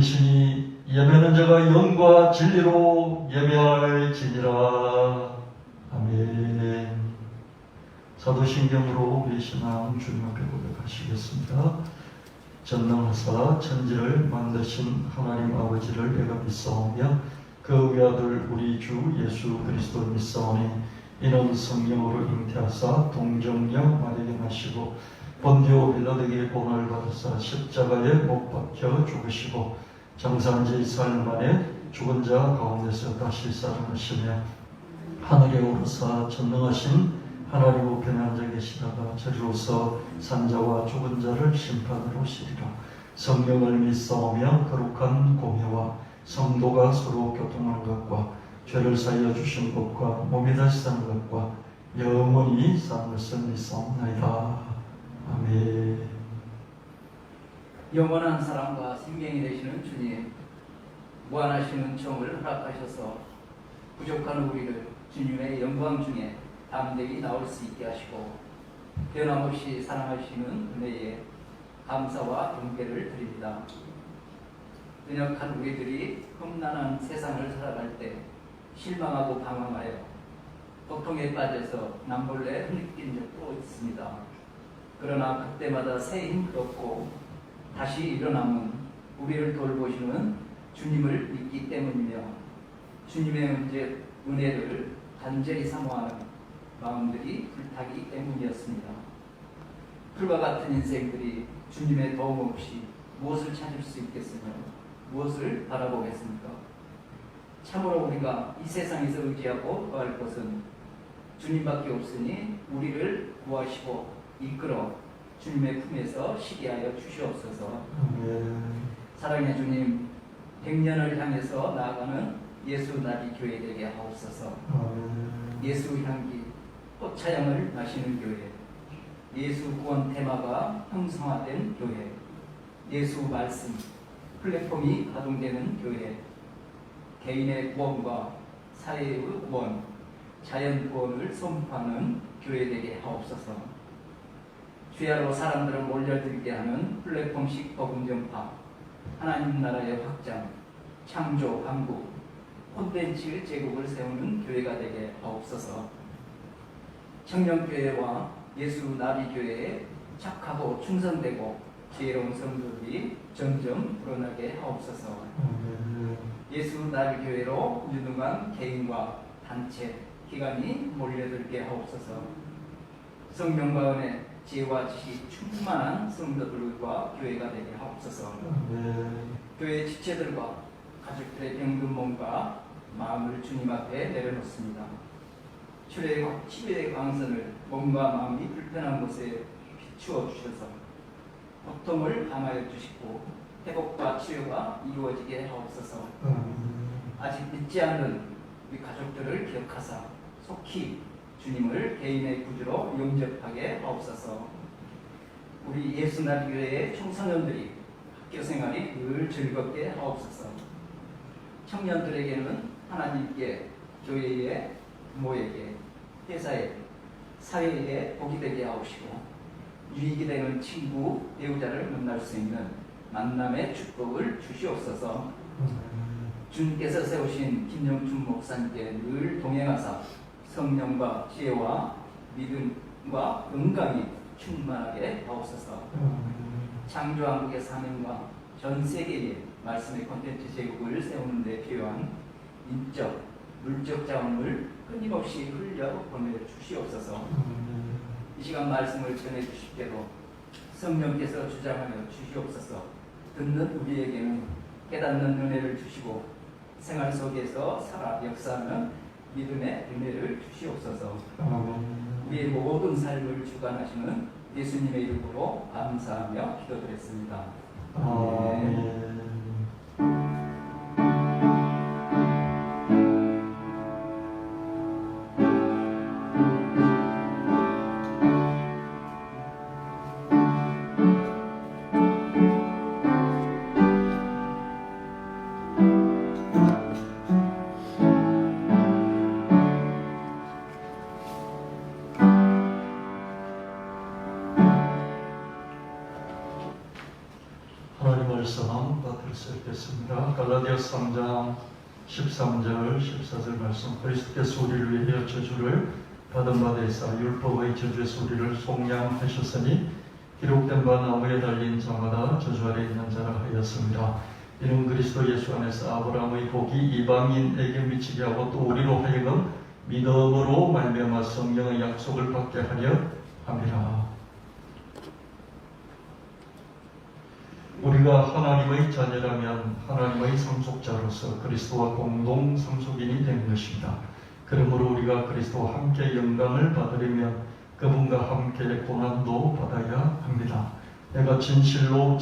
하나님이시니 예매는 자가 영과 진리로 예매할지니라. 아멘. 사도신경으로 우리 신앙 주님 앞에 고백하시겠습니다. 전능하사 천지를 만드신 하나님 아버지를 내가 믿사오며 그 외아들 우리 주 예수 그리스도 믿사오니 이는 성령으로 잉태하사 동정녀 마리아에게 나시고 본디오 빌라도에게 고난을 받으사 십자가에 못 박혀 죽으시고 장사한 지 사흘 만에 죽은 자 가운데서 다시 살아나시며 하늘에 오르사 전능하신 하나님 우편에 앉아 계시다가 저리로서 산자와 죽은 자를 심판하러 오시리라. 성령을 믿사오며 거룩한 공회와 성도가 서로 교통하는 것과 죄를 사하여 주신 것과 몸이 다시 사는 것과 영원히 사는 것을 믿사옵나이다. 아멘. 영원한 사랑과 생명이 되시는 주님, 무한하신 은총을 허락하셔서 부족한 우리를 주님의 영광 중에 담대히 나올 수 있게 하시고 변함없이 사랑하시는 은혜에 감사와 경배를 드립니다. 연약한 우리들이 험난한 세상을 살아갈 때 실망하고 방황하여 고통에 빠져서 남몰래 흘린 적도 있습니다. 그러나 그때마다 새 힘을 얻고 다시 일어남은 우리를 돌보시는 주님을 믿기 때문이며 주님의 은혜를 간절히 사모하는 마음들이 불타기 때문이었습니다. 풀과 같은 인생들이 주님의 도움 없이 무엇을 찾을 수 있겠으며 무엇을 바라보겠습니까? 참으로 우리가 이 세상에서 의지하고 구할 것은 주님밖에 없으니 우리를 구하시고 이끌어 주님의 품에서 쉬게 하여 주시옵소서. 사랑의 주님, 100년을 향해서 나아가는 예수 나비 교회 되게 하옵소서. 예수 향기 꽃차향을 마시는 교회, 예수 구원 테마가 형성화된 교회, 예수 말씀 플랫폼이 가동되는 교회, 개인의 구원과 사회의 구원, 자연 구원을 선포하는 교회 되게 하옵소서. 주야로 사람들을 몰려들게 하는 플랫폼식 복음 전파, 하나님 나라의 확장, 창조, 강국, 콘텐츠 제국을 세우는 교회가 되게 하옵소서. 청년교회와 예수 나비교회에 착하고 충성되고 지혜로운 성도들이 점점 불어나게 하옵소서. 예수 나비교회로 유능한 개인과 단체, 기관이 몰려들게 하옵소서. 성령과 은혜, 지혜와 지식 충만한 성도들과 교회가 되게 하옵소서. 교회 지체들과 가족들의 병든 몸과 마음을 주님 앞에 내려놓습니다. 치료의 광선을 몸과 마음이 불편한 곳에 비추어 주셔서 고통을 감하여 주시고 회복과 치료가 이루어지게 하옵소서. 아직 믿지 않는 우리 가족들을 기억하사 속히 주님을 개인의 구주로 영접하게 하옵소서. 우리 예수나비교회의 청소년들이 학교 생활이 늘 즐겁게 하옵소서. 청년들에게는 하나님께, 교회에, 부모에게, 회사에, 사회에 복이 되게 하옵시고 유익이 되는 친구, 배우자를 만날 수 있는 만남의 축복을 주시옵소서. 주님께서 세우신 김영춘 목사님께 늘 동행하사 성령과 지혜와 믿음과 건강이 충만하게 하옵소서. 창조왕국의 사명과 전 세계에 말씀의 콘텐츠 제국을 세우는 데 필요한 인적, 물적 자원을 끊임없이 흘려 보내주시옵소서. 이 시간 말씀을 전해주십께도 성령께서 주장하여 주시옵소서. 듣는 우리에게는 깨닫는 은혜를 주시고 생활 속에서 살아 역사하는 믿음의 은혜를 주시옵소서. 우리의 모든 삶을 주관하시는 예수님의 이름으로 감사하며 기도드렸습니다. 아멘. 말씀 받을 수 있겠습니다. 갈라디아서 3장 13절 14절 말씀. 그리스도께서 우리를 위하여 저주를 받은 바 되사 율법의 저주의 소리를 속량하셨으니 기록된 바 나무에 달린 자마다 저주 아래 있는 자라 하였습니다. 이는 그리스도 예수 안에서 아브라함의 복이 이방인에게 미치게 하고 또 우리로 하여금 믿음으로 말미암아 성령의 약속을 받게 하려 함이라. 우리가 하나님의 자녀라면 하나님의 상속자로서 그리스도와 공동 상속인이 되는 것입니다. 그러므로 우리가 그리스도와 함께 영광을 받으려면 그분과 함께 고난도 받아야 합니다. 내가 진실로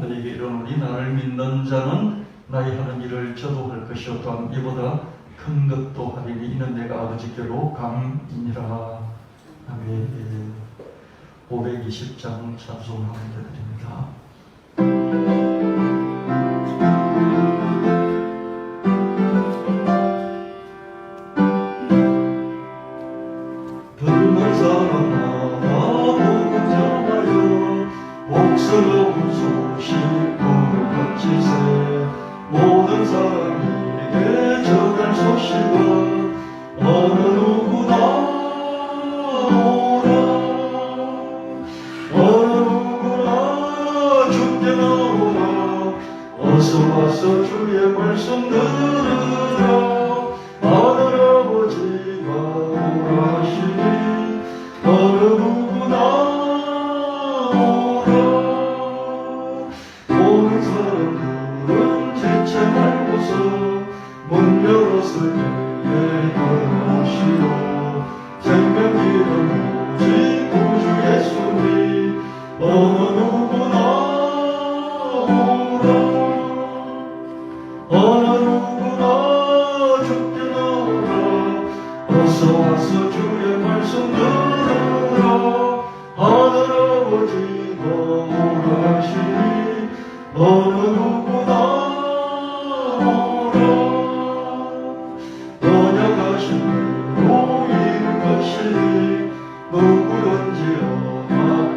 너에게 이르노니 나를 믿는 자는 나의 하는 일을 저도 할 것이요 또한 이보다 큰 것도 하리니 이는 내가 아버지께로 감이니라. 아멘. 520장 찬송을 드립니다. 붉은 사랑아 복음 전하여 복스러운 소식 부르짖세. 모든 사람에게 전할 소식은 어느 누구나 오라. 어느 누구나 주께 나오라. 어서 와서 주의 말씀 들으라. 하늘 아버지가 오라 하시니 어느 누구나 오라. 모든 사람들은 지체 말고서 문 열었을 때에 걸어오시고 생명기는 오직 구주 예수니 어느 누구나 오라. 어느 누구나 주께 나오라. 어서 와서 주의 말씀 들으라. 하늘 아버지가 오라 하시니 어느 누구나 오라. 언약하신 대로 이룰 것이니 누구든지 아마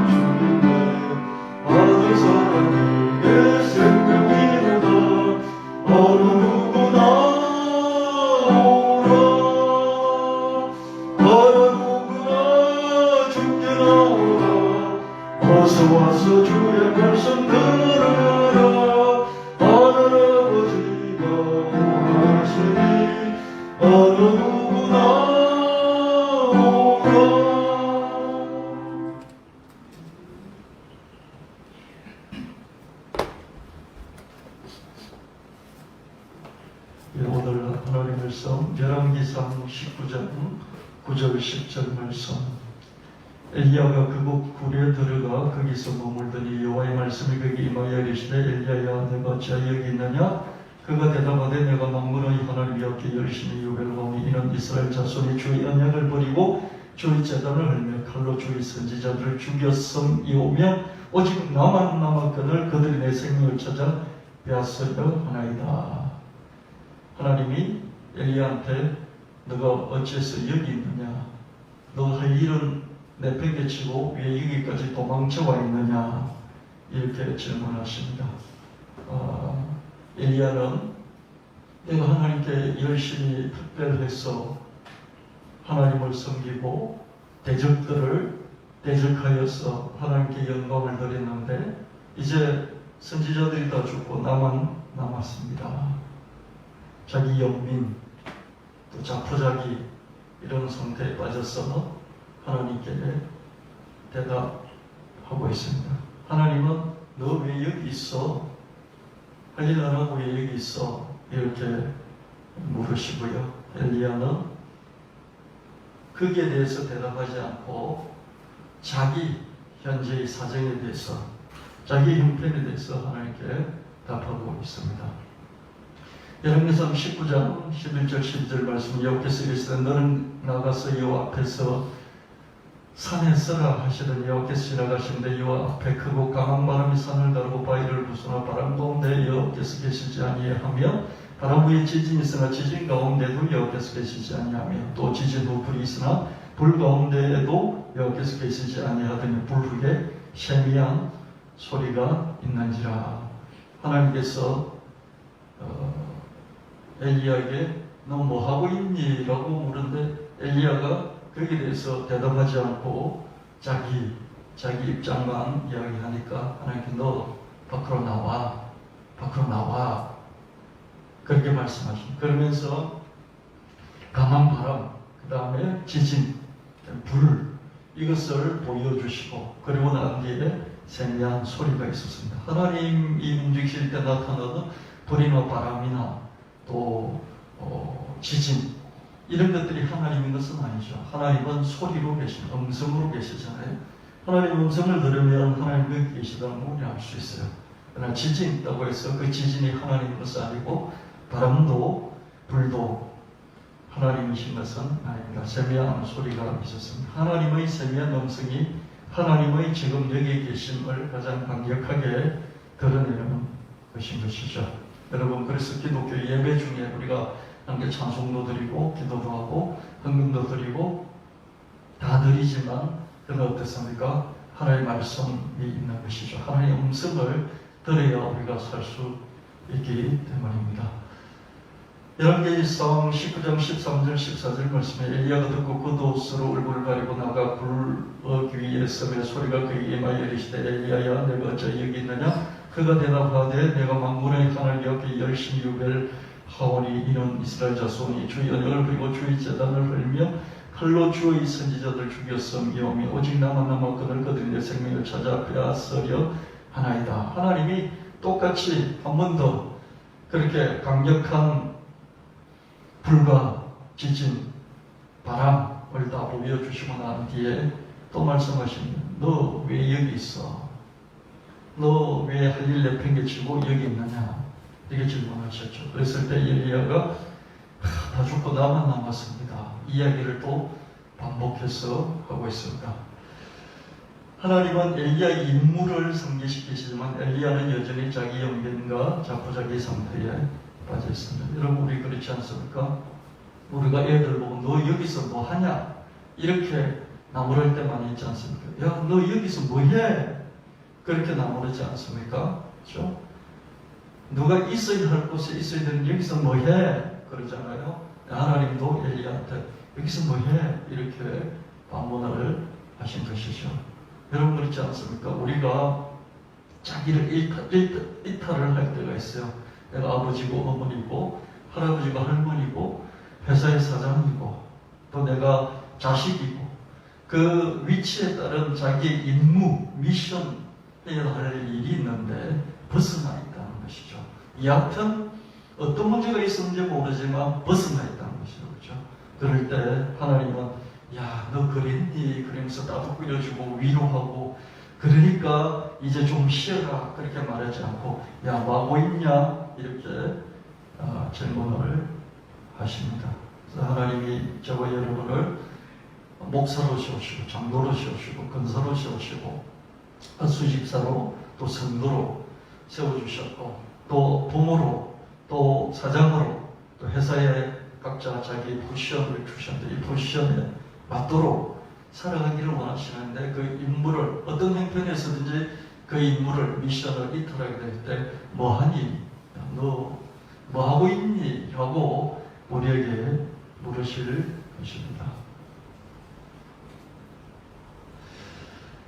주님의 받은 사람에게 생명이로다. 어느 누구나 오라. 어느 누구나 주께 나오라. 어서 와서 주의 말씀 들으라. 하늘 아버지가 오라 하시니 어느 누구나 오라. 오늘 하나님의 말씀 열왕기상 19장 9절 10절 말씀. 엘리야가 그곳 굴에 들어가 거기서 머물더니 여호와의 말씀이 그에게 임하여 이르시되 엘리야야 내가 어찌하여 여기 있느냐. 그가 대답하되 내가 만군의 하나님 여호와께 열심히 요배를 하오니 이는 이스라엘 자손이 주의 언약을 버리고 주의 제단을 헐며 칼로 주의 선지자들을 죽였음이오며 오직 나만 남았거늘 그들이 내 생명을 찾아 빼앗으려 하나이다. 하나님이 엘리야한테 너가 어째서 여기 있느냐. 너 할 일은 내팽개치고 왜 여기까지 도망쳐 와 있느냐. 이렇게 질문하십니다. 엘리야는 내가 하나님께 열심히 특별해서 하나님을 섬기고 대적들을 대적하여서 하나님께 영광을 드렸는데 이제 선지자들이 다 죽고 나만 남았습니다. 자기 영민 또 자포자기 이런 상태에 빠져서 하나님께 대답하고 있습니다. 하나님은 너 왜 여기 있어? 할 일 안 하고 왜 여기 있어? 이렇게 물으시고요. 엘리야는 거기에 대해서 대답하지 않고 자기 현재의 사정에 대해서 자기 형편에 대해서 하나님께 답하고 있습니다. 열왕기상 19장 11절 12절 말씀. 여호와께서 이르시되 너는 나가서 여호와 앞에서 산에 서라 하시더니 여호와께서 지나가시는데 여호와 앞에 크고 강한 바람이 산을 가르고 바위를 부수나 바람 가운데 여호와께서 계시지 아니하며 바람 후에 지진이 있으나 지진 가운데도 여호와께서 계시지 아니하며 또 지진 후 불이 있으나 불 가운데에도 여호와께서 계시지 아니하더니 불 후에 셈이한 소리가 있는지라. 하나님께서 엘리야에게 너 뭐하고 있니? 라고 물은데 엘리야가 거기에 대해서 대답하지 않고 자기 입장만 이야기하니까 하나님께 너 밖으로 나와 그렇게 말씀하십니다. 그러면서 강한 바람, 그 다음에 지진, 불 이것을 보여주시고 그리고 난 뒤에 세미한 소리가 있었습니다. 하나님이 움직이실 때 나타나는 불이나 바람이나 또 지진 이런 것들이 하나님인 것은 아니죠. 하나님은 소리로 음성으로 계시잖아요. 하나님 음성을 들으면 하나님 거기 계시다는 걸 우리 알 수 있어요. 그러나 지진이 있다고 해서 그 지진이 하나님인 것은 아니고 바람도 불도 하나님이신 것은 아닙니다. 세미한 소리가 있었습니다. 하나님의 세미한 음성이 하나님의 지금 여기 계심을 가장 강력하게 드러내는 것인 것이죠. 여러분, 그래서 기독교 예배 중에 우리가 함께 찬송도 드리고 기도도 하고 헌금도 드리고 다 드리지만 그는 어떻습니까? 하나님의 말씀이 있는 것이죠. 하나님의 음성을 들어야 우리가 살 수 있기 때문입니다. 열왕기상 19장 13절 14절 말씀에 엘리야가 듣고 그 돛으로 울불 가리고 나가 불 위에 서며 소리가 그에게 임하여 이르시되 엘리야야 내가 어찌 여기 있느냐? 그가 대답하되 내가 만군의 하나님 여기 열심히 유별하오니 이는 이스라엘 자손이 주의 언약을 그리고 주의 제단을 흘며 칼로 주의 선지자들 죽였음이오며 오직 나만 남아 그들 그들이 내 생명을 찾아 빼앗으려 하나이다. 하나님이 똑같이 한 번 더 그렇게 강력한 불과 지진, 바람을 다 보여주시고 난 뒤에 또 말씀하십니다. 너 왜 여기 있어? 너 왜 할 일 내팽개치고 여기 있느냐? 이렇게 질문하셨죠. 그랬을 때 엘리야가 다 죽고 나만 남았습니다. 이야기를 또 반복해서 하고 있습니다. 하나님은 엘리야의 인물을 상기시키시지만 엘리야는 여전히 자기 연변과 자포자기 상태에 빠져 있습니다. 여러분, 우리 그렇지 않습니까? 우리가 애들 보고 너 여기서 뭐 하냐? 이렇게 나무랄 때 많이 있지 않습니까? 야, 너 여기서 뭐 해? 그렇게 나무르지 않습니까? 그렇죠? 누가 있어야 할 곳에 있어야 되는 여기서 뭐 해? 그러잖아요. 하나님도 엘리야한테 여기서 뭐 해? 이렇게 반문을 하신 것이죠. 여러분, 그렇지 않습니까? 우리가 자기를 이탈을 할 때가 있어요. 내가 아버지고 어머니고 할아버지가 할머니고 회사의 사장이고 또 내가 자식이고 그 위치에 따른 자기의 임무, 미션 해야 할 일이 있는데 벗어나 있다는 것이죠. 여하튼 어떤 문제가 있었는지 모르지만 벗어나 있다는 것이죠. 그렇죠? 그럴 때 하나님은 야, 너 그랬니? 그러면서 나도 끓여주고 위로하고 그러니까 이제 좀 쉬어라 그렇게 말하지 않고 야, 뭐 하고 있냐? 이렇게 질문을 하십니다. 그래서 하나님이 저와 여러분을 목사로 세우시고 장로로 세우시고 근사로 세우시고 수집사로 또 성도로 세워주셨고 또 부모로 또 사장으로 또 회사에 각자 자기 포지션을 주셨는데 이 포지션에 맞도록 살아가기를 원하시는데 그 임무를 어떤 형편에서든지 그 임무를 미션을 이탈하게 될 때 뭐하니? 너 뭐하고 있니? 하고 우리에게 물으실 것입니다.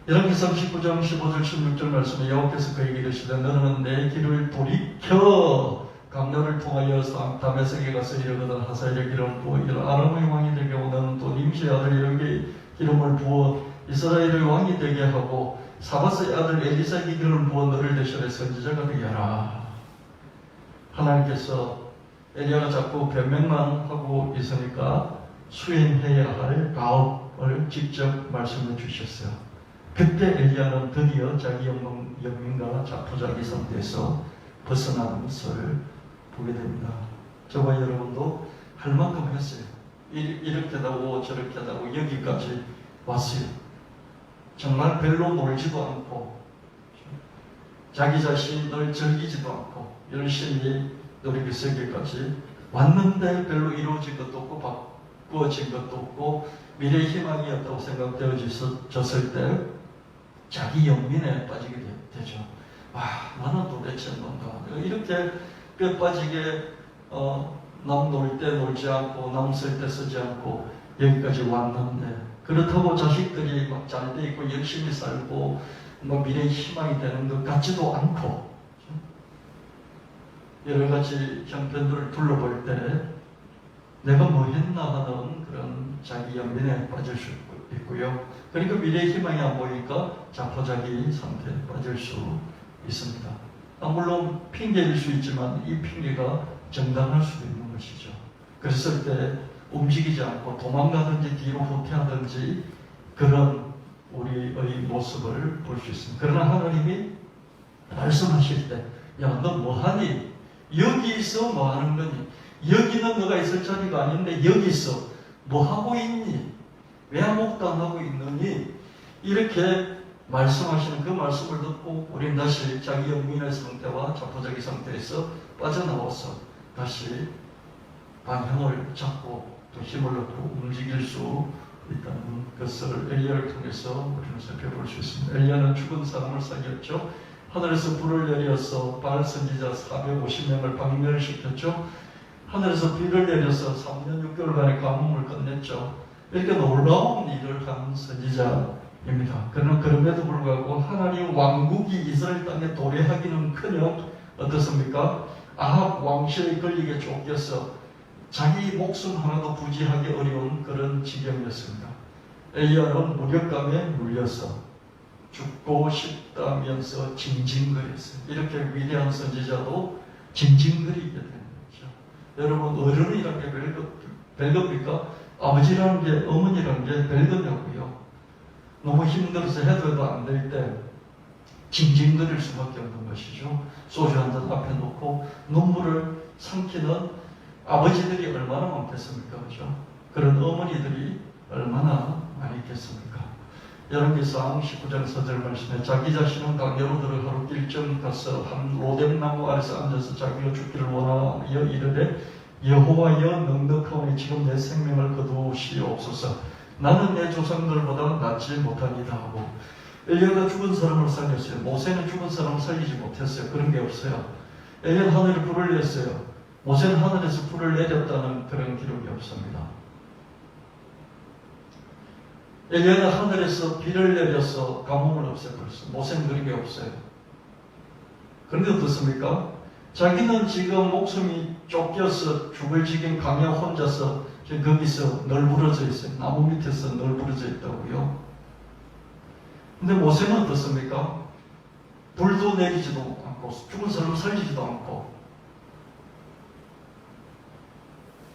열왕기상 19장 15절 16절 말씀에 여호와께서 그에게 이르시되 너는 내 길을 돌이켜 강로를 통하여 다메섹에 가서 이르거든 하사엘의 기름을 부어 이를 아람의 왕이 되게 하고 너는 또 nim시의 아들 에릭에게 기름을 부어 이스라엘의 왕이 되게 하고 사바스의 아들 엘리사에게 기름을 부어 너를 대신해 선지자가 되게 하라. 하나님께서 엘리야가 자꾸 변명만 하고 있으니까 수행해야 할 가업을 직접 말씀해 주셨어요. 그때 엘리야는 드디어 자기 영민과 자포자기 상태에서 벗어나는 것을 보게 됩니다. 저와 여러분도 할 만큼 했어요. 이렇게 하고 저렇게 하고 여기까지 왔어요. 정말 별로 놀지도 않고 자기 자신을 즐기지도 않고 열심히 노력해서 여기까지 왔는데 별로 이루어진 것도 없고 바꾸어진 것도 없고 미래의 희망이 없다고 생각되어졌을 때 자기 연민에 빠지게 되죠. 나는 도대체 뭔가 이렇게 뼈 빠지게 남 놀 때 놀지 않고 남 쓸 때 쓰지 않고 여기까지 왔는데, 그렇다고 자식들이 막 잘 돼 있고 열심히 살고 미래의 희망이 되는 것 같지도 않고, 여러 가지 형편들을 둘러볼 때 내가 뭐 했나 하는 그런 자기 연민에 빠질 수 있고요. 그러니까 미래의 희망이 안 보이니까 자포자기 상태에 빠질 수 있습니다. 물론 핑계일 수 있지만 이 핑계가 정당할 수도 있는 것이죠. 그랬을 때 움직이지 않고 도망가든지 뒤로 후퇴하든지 그런 우리의 모습을 볼 수 있습니다. 그러나 하나님이 말씀하실 때, 야, 너 뭐하니? 여기 있어 뭐하는 거니? 여기는 너가 있을 자리가 아닌데 여기 있어 뭐하고 있니? 왜 아무것도 안 하고 있느니? 이렇게 말씀하시는 그 말씀을 듣고 우리는 다시 자기 연민의 상태와 자포자기 상태에서 빠져나와서 다시 방향을 잡고 또 힘을 얻고 움직일 수 있다는 것을 엘리야를 통해서 우리는 살펴볼 수 있습니다. 엘리야는 죽은 사람을 살렸죠. 하늘에서 불을 내려서 바알 선지자 450명을 박멸시켰죠. 하늘에서 비를 내려서 3년 6개월간의 가뭄을 끝냈죠. 이렇게 놀라운 일을 한 선지자입니다. 그러나 그럼에도 불구하고 하나님 왕국이 이스라엘 땅에 도래하기는커녕 어떻습니까? 아합 왕실에 걸리게 쫓겨서 자기 목숨 하나도 부지하기 어려운 그런 지경이었습니다. 엘리야는 무력감에 물려서 죽고 싶다면서 징징거렸어요. 이렇게 위대한 선지자도 징징거리게 되는 거죠. 여러분, 어른이라는 게 별겁니까? 아버지라는 게, 어머니라는 게 별거냐고요. 너무 힘들어서 해도 안 될 때 징징거릴 수밖에 없는 것이죠. 소주 한 잔 앞에 놓고 눈물을 삼키는 아버지들이 얼마나 많겠습니까? 그죠? 그런 어머니들이 얼마나 많이 있겠습니까? 열왕기상 19장 4절 말씀에 자기 자신은 강야로 들어 하루 길쯤 가서 한 로뎀나무 아래서 앉아서 자기가 죽기를 원하여 이르되 여호와여 넉넉하오니 지금 내 생명을 거두시옵소서. 나는 내 조상들보다 낫지 못하니다 하고, 엘리야가 죽은 사람을 살렸어요. 모세는 죽은 사람을 살리지 못했어요. 그런 게 없어요. 엘리야는 하늘에 불을 냈어요. 모세는 하늘에서 불을 내렸다는 그런 기록이 없습니다. 엘리야는 하늘에서 비를 내려서 가뭄을 없애버렸어요. 모세는 그런 게 없어요. 그런데 어떻습니까? 자기는 지금 목숨이 쫓겨서 죽을 지경 강야 혼자서 거기서 널브러져 있어요. 나무 밑에서 널브러져 있다고요. 근데 모세는 어떻습니까? 불도 내리지도 않고 죽은 사람을 살리지도 않고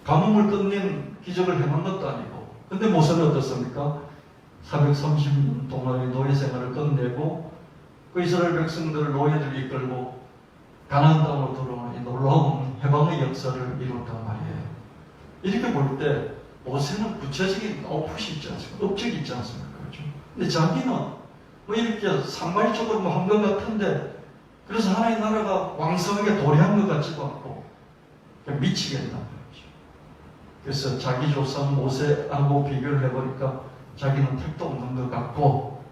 가뭄을 끝낸 기적을 행한 것도 아니고, 근데 모세는 어떻습니까? 430년 동안의 노예 생활을 끝내고 그 이스라엘 백성들을 노예들이 이끌고 가나안 땅으로 들어오는 이 놀라운 해방의 역사를 이뤘단 말이에요. 이렇게 볼 때 모세는 구체적인 아웃풋이 있지 않습니까? 업적이 있지 않습니까? 그렇죠? 근데 자기는 뭐 이렇게 상말적으로 한 것 같은데, 그래서 하나님 나라가 왕성하게 도래한 것 같지도 않고 미치겠단 말이죠. 그래서 자기 조상 모세하고 비교를 해보니까 자기는 택도 없는 것 같고,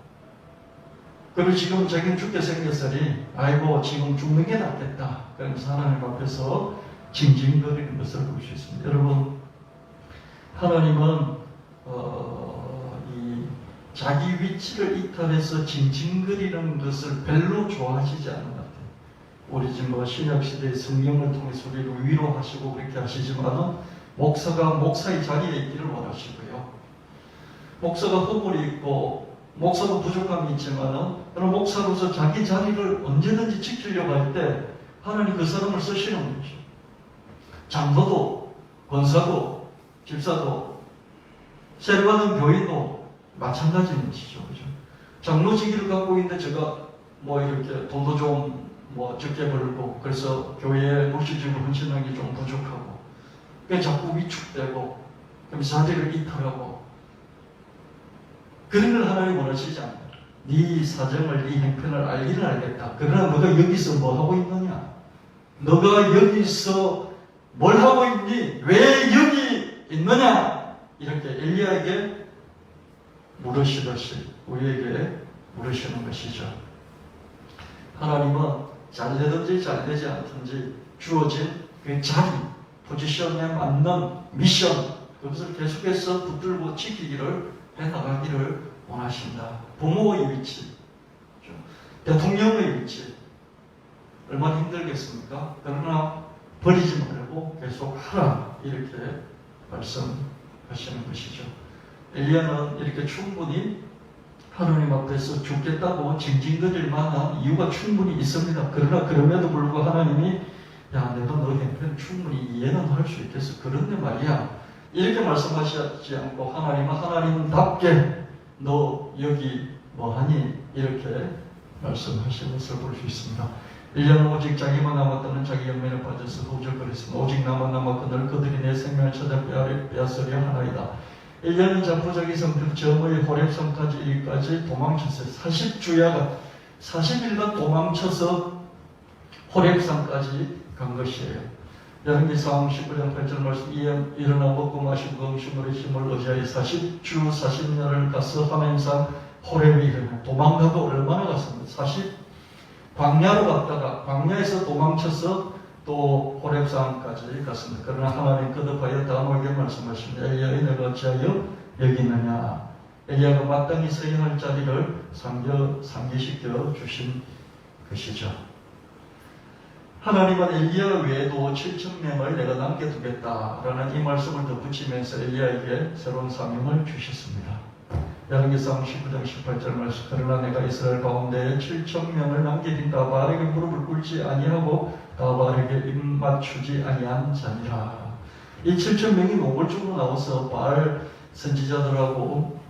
그리고 지금 자기는 죽게 생겼으니 아이고 지금 죽는 게 낫겠다. 그러면서 하나님 앞에서 징징거리는 것을 볼 수 있습니다. 여러분, 하나님은 이 자기 위치를 이탈해서 징징거리는 것을 별로 좋아하시지 않는 것 같아요. 우리 지금 신약시대의 성경을 통해서 우리를 위로하시고 그렇게 하시지만은 목사가 목사의 자리에 있기를 원하시고요. 목사가 허물이 있고 목사도 부족함이 있지만은 그런 목사로서 자기 자리를 언제든지 지키려고 할 때 하나님 그 사람을 쓰시는 거죠. 장로도, 권사도, 집사도, 세례받은 교인도 마찬가지인 것이죠. 그죠? 장로직을 갖고 있는데 제가 뭐 이렇게 돈도 좀 적게 벌고 그래서 교회에 물질적으로 헌신하는 게 좀 부족하고 그게 자꾸 위축되고 그럼 자리를 이탈하고 그런 걸 하나님 원하시지 않아요. 네 사정을, 네 형편을 알기는 알겠다. 그러나 너가 여기서 뭐 하고 있느냐? 너가 여기서 뭘 하고 있니? 왜 여기 있느냐? 이렇게 엘리야에게 물으시듯이 우리에게 부르시는 것이죠. 하나님은 잘 되든지 잘 되지 않든지 주어진 그 자리, 포지션에 맞는 미션, 그것을 계속해서 붙들고 지키기를 해나가기를 원하신다. 부모의 위치, 대통령의 위치, 얼마나 힘들겠습니까? 그러나 버리지 말고 계속 하라, 이렇게 말씀하시는 것이죠. 엘리야는 이렇게 충분히 하나님 앞에서 죽겠다고 징징거릴 만한 이유가 충분히 있습니다. 그러나 그럼에도 불구하고 하나님이 야, 내가 너 형편 충분히 이해는 할 수 있겠어. 그런데 말이야, 이렇게 말씀하시지 않고 하나님은 하나님답게 너 여기 뭐하니? 이렇게 말씀하시는 것을 볼 수 있습니다. 1년 오직 자기만 남았다는 자기 영면에 빠져서 후적거렸습니다. 오직 나만 남았거늘 그들이 내 생명을 찾아 빼앗으려 하나이다. 1년은 자포자기 성벽 저머의 호렙성까지 일까지 도망쳤어요. 40주야가 40일간 도망쳐서 호렙산까지 간 것이에요. 열왕기상 19장 8절 말씀, 일어나 먹고 마시고 음식물의 힘을 의지하여 40주 40년을 가서 하나님산 호렙에 이르며 도망가도 얼마나 갔습니까? 40 광야로 갔다가 광야에서 도망쳐서 또 호렙산까지 갔습니다. 그러나 하나님 거듭하여 다음하게 말씀하십니다. 엘리야의 내가 어찌하여 여기 있느냐. 엘리야가 마땅히 서야 할 자리를 상기시켜 주신 것이죠. 하나님은 엘리야 외에도 7,000명을 내가 남겨두겠다라는 이 말씀을 덧붙이면서 엘리야에게 새로운 사명을 주셨습니다. 열왕기상 19장 18절 말씀, 그러나 내가 이스라엘 가운데 7,000명을 남겨둔다. 바알에게 무릎을 꿇지 아니하고 바알에게 입 맞추지 아니한 자니라. 이 7,000명이 노골적으로 나와서 바알 선지자들하고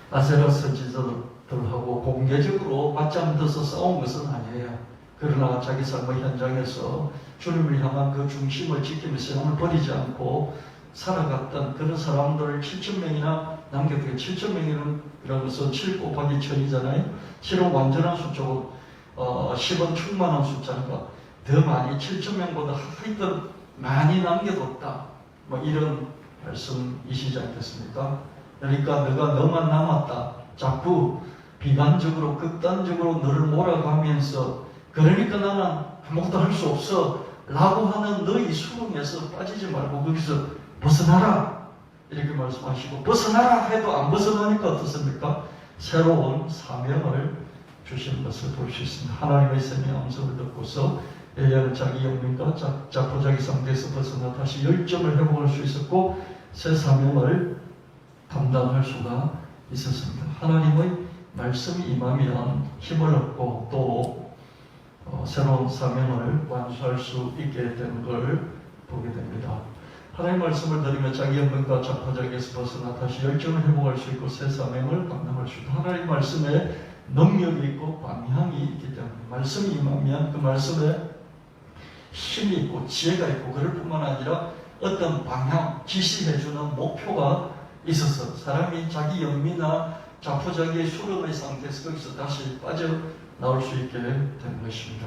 아세라 선지자들하고 공개적으로 맞짱 떠서 싸운 것은 아니에요. 그러나 자기 삶의 현장에서 주님을 향한 그 중심을 지키면서 영을 버리지 않고 살아갔던 그런 사람들을 7,000명이나 남겨두게. 7,000명이라는 것은 7 곱하기 1000이잖아요. 7은 완전한 숫자고 10은 충만한 숫자니까 더 많이 7,000명보다 하여튼 많이 남겨뒀다. 뭐 이런 말씀이시지 않겠습니까? 그러니까 너가 너만 남았다. 자꾸 비관적으로 극단적으로 너를 몰아가면서 그러니까 나는 아무것도 할 수 없어 라고 하는 너희 수렁에서 빠지지 말고 거기서 벗어나라 이렇게 말씀하시고, 벗어나라 해도 안 벗어나니까 어떻습니까? 새로운 사명을 주시는 것을 볼 수 있습니다. 하나님의 생명의 음성을 듣고서 엘리야는 자기 영민과 자포자기 상태에서 벗어나 다시 열정을 회복할 수 있었고 새 사명을 감당할 수가 있었습니다. 하나님의 말씀이 임하면 힘을 얻고 또 새로운 사명을 완수할 수 있게 되는 걸 보게 됩니다. 하나님의 말씀을 들으며 자기 영광과 자포자기에서 벗어나 다시 열정을 회복할 수 있고 새 사명을 감당할 수 있고, 하나님의 말씀에 능력이 있고 방향이 있기 때문에 말씀이 임하면 그 말씀에 힘이 있고 지혜가 있고, 그럴 뿐만 아니라 어떤 방향, 지시해주는 목표가 있어서 사람이 자기 영미나 자포자기의 수렁의 상태에서 거기서 다시 빠져나올 수 있게 되는 것입니다.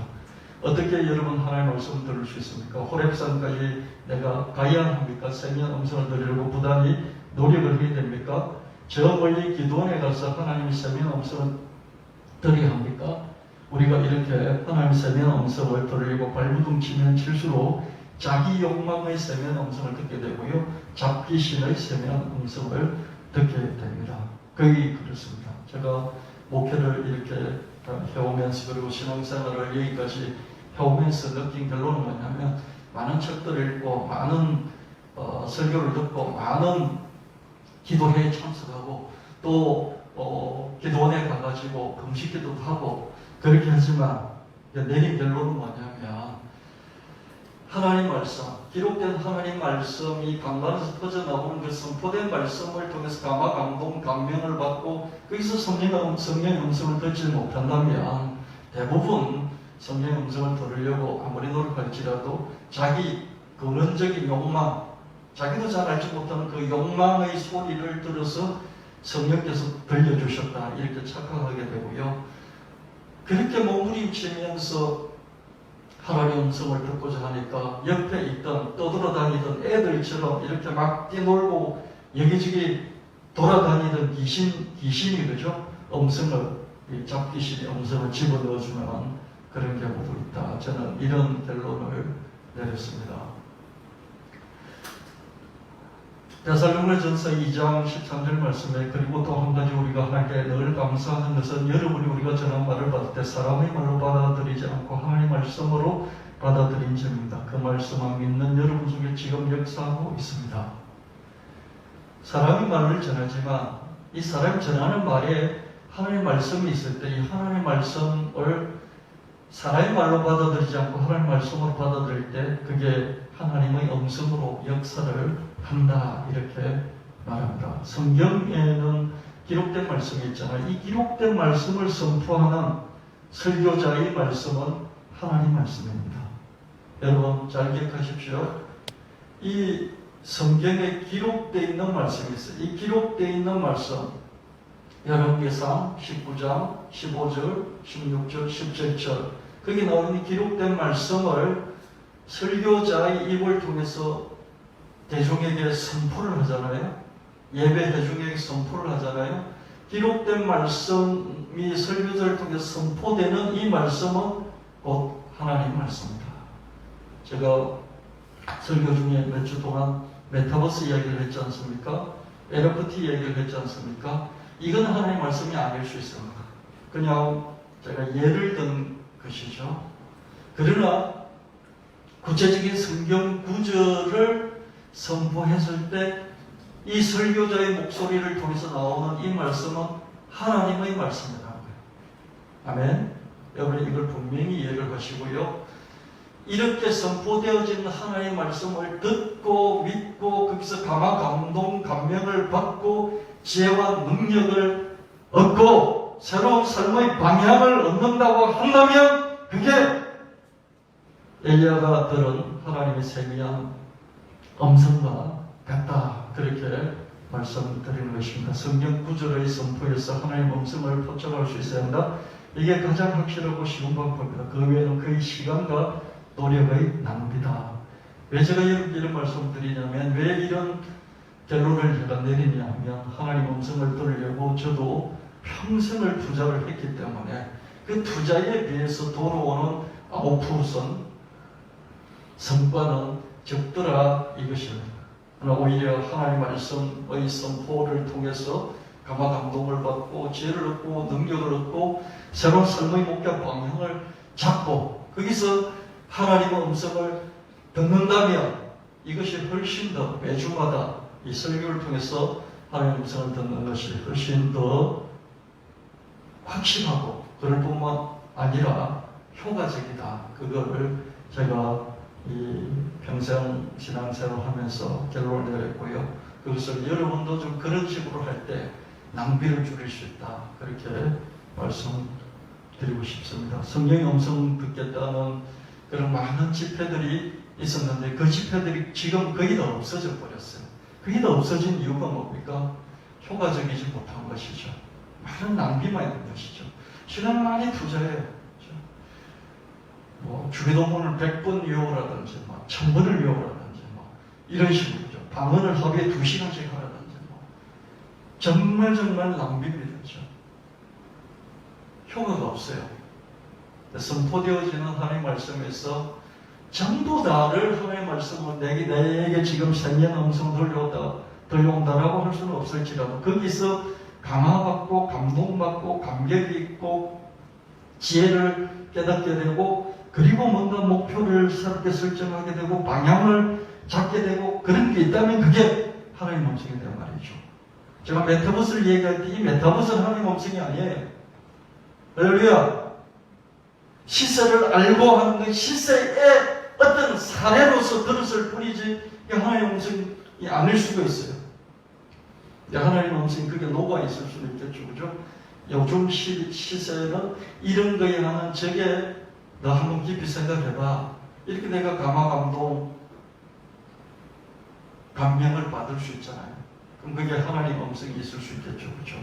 어떻게 여러분 하나님의 말씀을 들을 수 있습니까? 호렙산까지 내가 가야 합니까? 세면 음성을 들으려고 부단히 노력을 해야 됩니까? 저 멀리 기도원에 가서 하나님의 세면 음성을 들어야 합니까? 우리가 이렇게 하나님의 세면 음성을 들으려고 발부둥 치면 칠수록 자기 욕망의 세면 음성을 듣게 되고요, 잡기신의 세면 음성을 듣게 됩니다. 거의 그렇습니다. 제가 목회를 이렇게 해오면서 그리고 신앙생활을 여기까지 해오면서 느낀 결론은 뭐냐면, 많은 책들을 읽고 많은 설교를 듣고 많은 기도회에 참석하고 또 기도원에 가가지고 금식기도도 하고 그렇게 하지만 내린 결론은 뭐냐면, 하나님 말씀, 기록된 하나님 말씀이 강단에서 터져나오는 것은 포된 말씀을 통해서 감화, 감동, 감명을 받고 거기서 성령의 음성을 듣지 못한다면 대부분 성령의 음성을 들으려고 아무리 노력할지라도 자기 근원적인 욕망, 자기도 잘 알지 못하는 그 욕망의 소리를 들어서 성령께서 들려주셨다 이렇게 착각하게 되고요, 그렇게 몸부림치면서 하나님의 음성을 듣고자 하니까 옆에 있던 떠돌아다니던 애들처럼 이렇게 막 뛰놀고 여기저기 돌아다니던 귀신이 그죠? 음성을 이 잡귀신의 음성을 집어넣어주는 그런 경우도 있다. 저는 이런 결론을 내렸습니다. 데살로니가전서 2장 13절 말씀에 그리고 또 한 가지 우리가 하나님께 늘 감사하는 것은 여러분이 우리가 전한 말을 받을 때 사람의 말로 받아들이지 않고 하나님의 말씀으로 받아들인 점입니다. 그 말씀만 믿는 여러분 중에 지금 역사하고 있습니다. 사람의 말을 전하지만 이 사람이 전하는 말에 하나님의 말씀이 있을 때 이 하나님의 말씀을 사람의 말로 받아들이지 않고 하나님의 말씀으로 받아들일 때 그게 하나님의 음성으로 역사를 한다 이렇게 말합니다. 성경에는 기록된 말씀이 있잖아요. 이 기록된 말씀을 선포하는 설교자의 말씀은 하나님 말씀입니다. 여러분 잘 기억하십시오. 이 성경에 기록되어 있는 말씀이 있어요. 이 기록되어 있는 말씀 열왕기상 19장 15절 16절 17절 거기 나오는 기록된 말씀을 설교자의 입을 통해서 대중에게 선포를 하잖아요. 예배 대중에게 선포를 하잖아요. 기록된 말씀이 설교자를 통해 선포되는 이 말씀은 곧 하나님 말씀입니다. 제가 설교 중에 몇 주 동안 메타버스 이야기를 했지 않습니까? NFT 이야기를 했지 않습니까? 이건 하나님 말씀이 아닐 수 있습니다. 그냥 제가 예를 든 것이죠. 그러나 구체적인 성경 구절을 선포했을 때 이 설교자의 목소리를 통해서 나오는 이 말씀은 하나님의 말씀이라는 거예요. 아멘. 여러분 이걸 분명히 이해를 하시고요. 이렇게 선포되어진 하나님의 말씀을 듣고 믿고 거기서 감동, 감명을 받고 지혜와 능력을 얻고 새로운 삶의 방향을 얻는다고 한다면 그게 엘리야가 들은 하나님의 세미한 음성과 같다. 그렇게 말씀드리는 것입니다. 성경 구절의 선포에서 하나님의 음성을 포착할 수 있어야 한다. 이게 가장 확실하고 쉬운 방법입니다. 그 외에는 거의 시간과 노력의 낭비다. 왜 제가 이런 말씀을 드리냐면 왜 이런 결론을 제가 내리냐면 하나님 음성을 들으려고 저도 평생을 투자를 했기 때문에 그 투자에 비해서 돌아오는 아웃풋은 성과는 적더라 이것입니다. 그러나 오히려 하나님 말씀의 선포를 통해서 감동을 받고 지혜를 얻고 능력을 얻고 새로운 삶의 목표 방향을 잡고 거기서 하나님의 음성을 듣는다면 이것이 훨씬 더 매주마다 이 설교를 통해서 하나님의 음성을 듣는 것이 훨씬 더 확실하고 그럴 뿐만 아니라 효과적이다. 그거를 제가 이 평생 신앙생활을 하면서 결론을 내렸고요. 그것을 여러분도 좀 그런 식으로 할 때 낭비를 줄일 수 있다. 그렇게 말씀드리고 싶습니다. 성경의 음성 듣겠다는 그런 많은 집회들이 있었는데 그 집회들이 지금 거의 다 없어져 버렸어요. 거의 다 없어진 이유가 뭡니까? 효과적이지 못한 것이죠. 많은 낭비만 있는 것이죠. 시간 많이 투자해요. 주기도문을 100번 외우라든지 1000번을 외우라든지 이런 식으로죠. 방언을 하루에 2시간씩 하라든지 정말 낭비입니다. 효과가 없어요. 선포되어지는 하나님의 말씀에서 전부 다를 하나님의 말씀으로 내게 지금 생명 음성 들려온다라고 할 수는 없을지라도 거기서 강화받고 감동받고 감격이 있고 지혜를 깨닫게 되고 그리고 뭔가 목표를 새롭게 설정하게 되고 방향을 잡게 되고 그런 게 있다면 그게 하나님의 음성이 되는 말이죠. 제가 메타버스를 얘기할 때 이 메타버스는 하나님의 음성이 아니에요. 할렐루야. 시세를 알고 하는 건 시세의 어떤 사례로서 들었을 뿐이지 하나님의 음성이 아닐 수가 있어요. 하나님의 음성이 그게 녹아 있을 수는 있겠죠. 그죠? 요즘 시세는 이런 거에 하는 저게 너 한번 깊이 생각해봐. 이렇게 내가 감동, 감명을 받을 수 있잖아요. 그럼 그게 하나님의 음성이 있을 수 있겠죠. 그죠?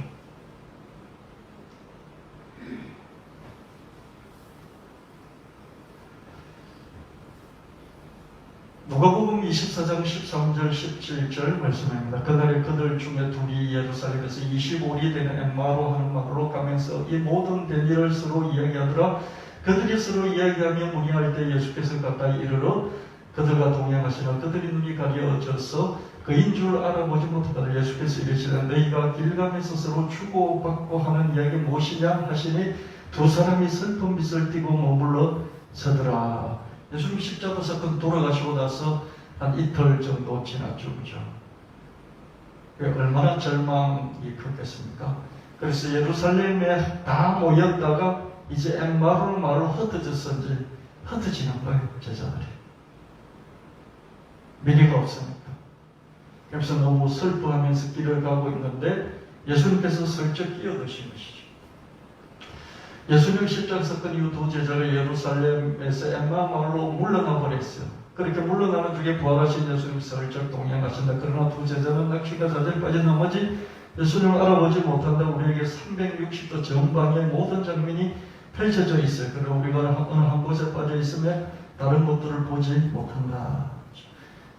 누가복음 24장 13절 17절 말씀입니다. 그날에 그들 중에 둘이 예루살렘에서 25리 되는 엠마로 하는 마을로 가면서 이 모든 대리를 서로 이야기하더라. 그들이 서로 이야기하며 문의할 때 예수께서 가까이 이르러 그들과 동행하시나 그들이 눈이 가려져서 그인 줄 알아보지 못하더라. 예수께서 이르시되 너희가 길 가면서 서로 주고받고 하는 이야기 무엇이냐 하시니 두 사람이 슬픈 빛을 띠고 머물러 서더라. 예수님 십자가 사건 돌아가시고 나서 한 이틀 정도 지났죠. 그죠? 얼마나 절망이 컸겠습니까? 그래서 예루살렘에 다 모였다가 이제 엠마로 마을로 흩어지는 거예요. 제자들이. 미리가 없으니까. 그래서 너무 슬퍼하면서 길을 가고 있는데 예수님께서 슬쩍 끼어드신 것이죠. 예수님 십자가 사건 이후 두 제자가 예루살렘에서 엠마 마을로 물러나 버렸어요. 그렇게 물러나는 중에 부활하신 예수님 슬쩍 동행하신다. 그러나 두 제자는 낚시가 자세히 빠진 나머지 예수님을 알아보지 못한다. 우리에게 360도 전방의 모든 장면이 펼쳐져 있어요. 그러나 우리가 어느 한 곳에 빠져 있으면 다른 것들을 보지 못한다.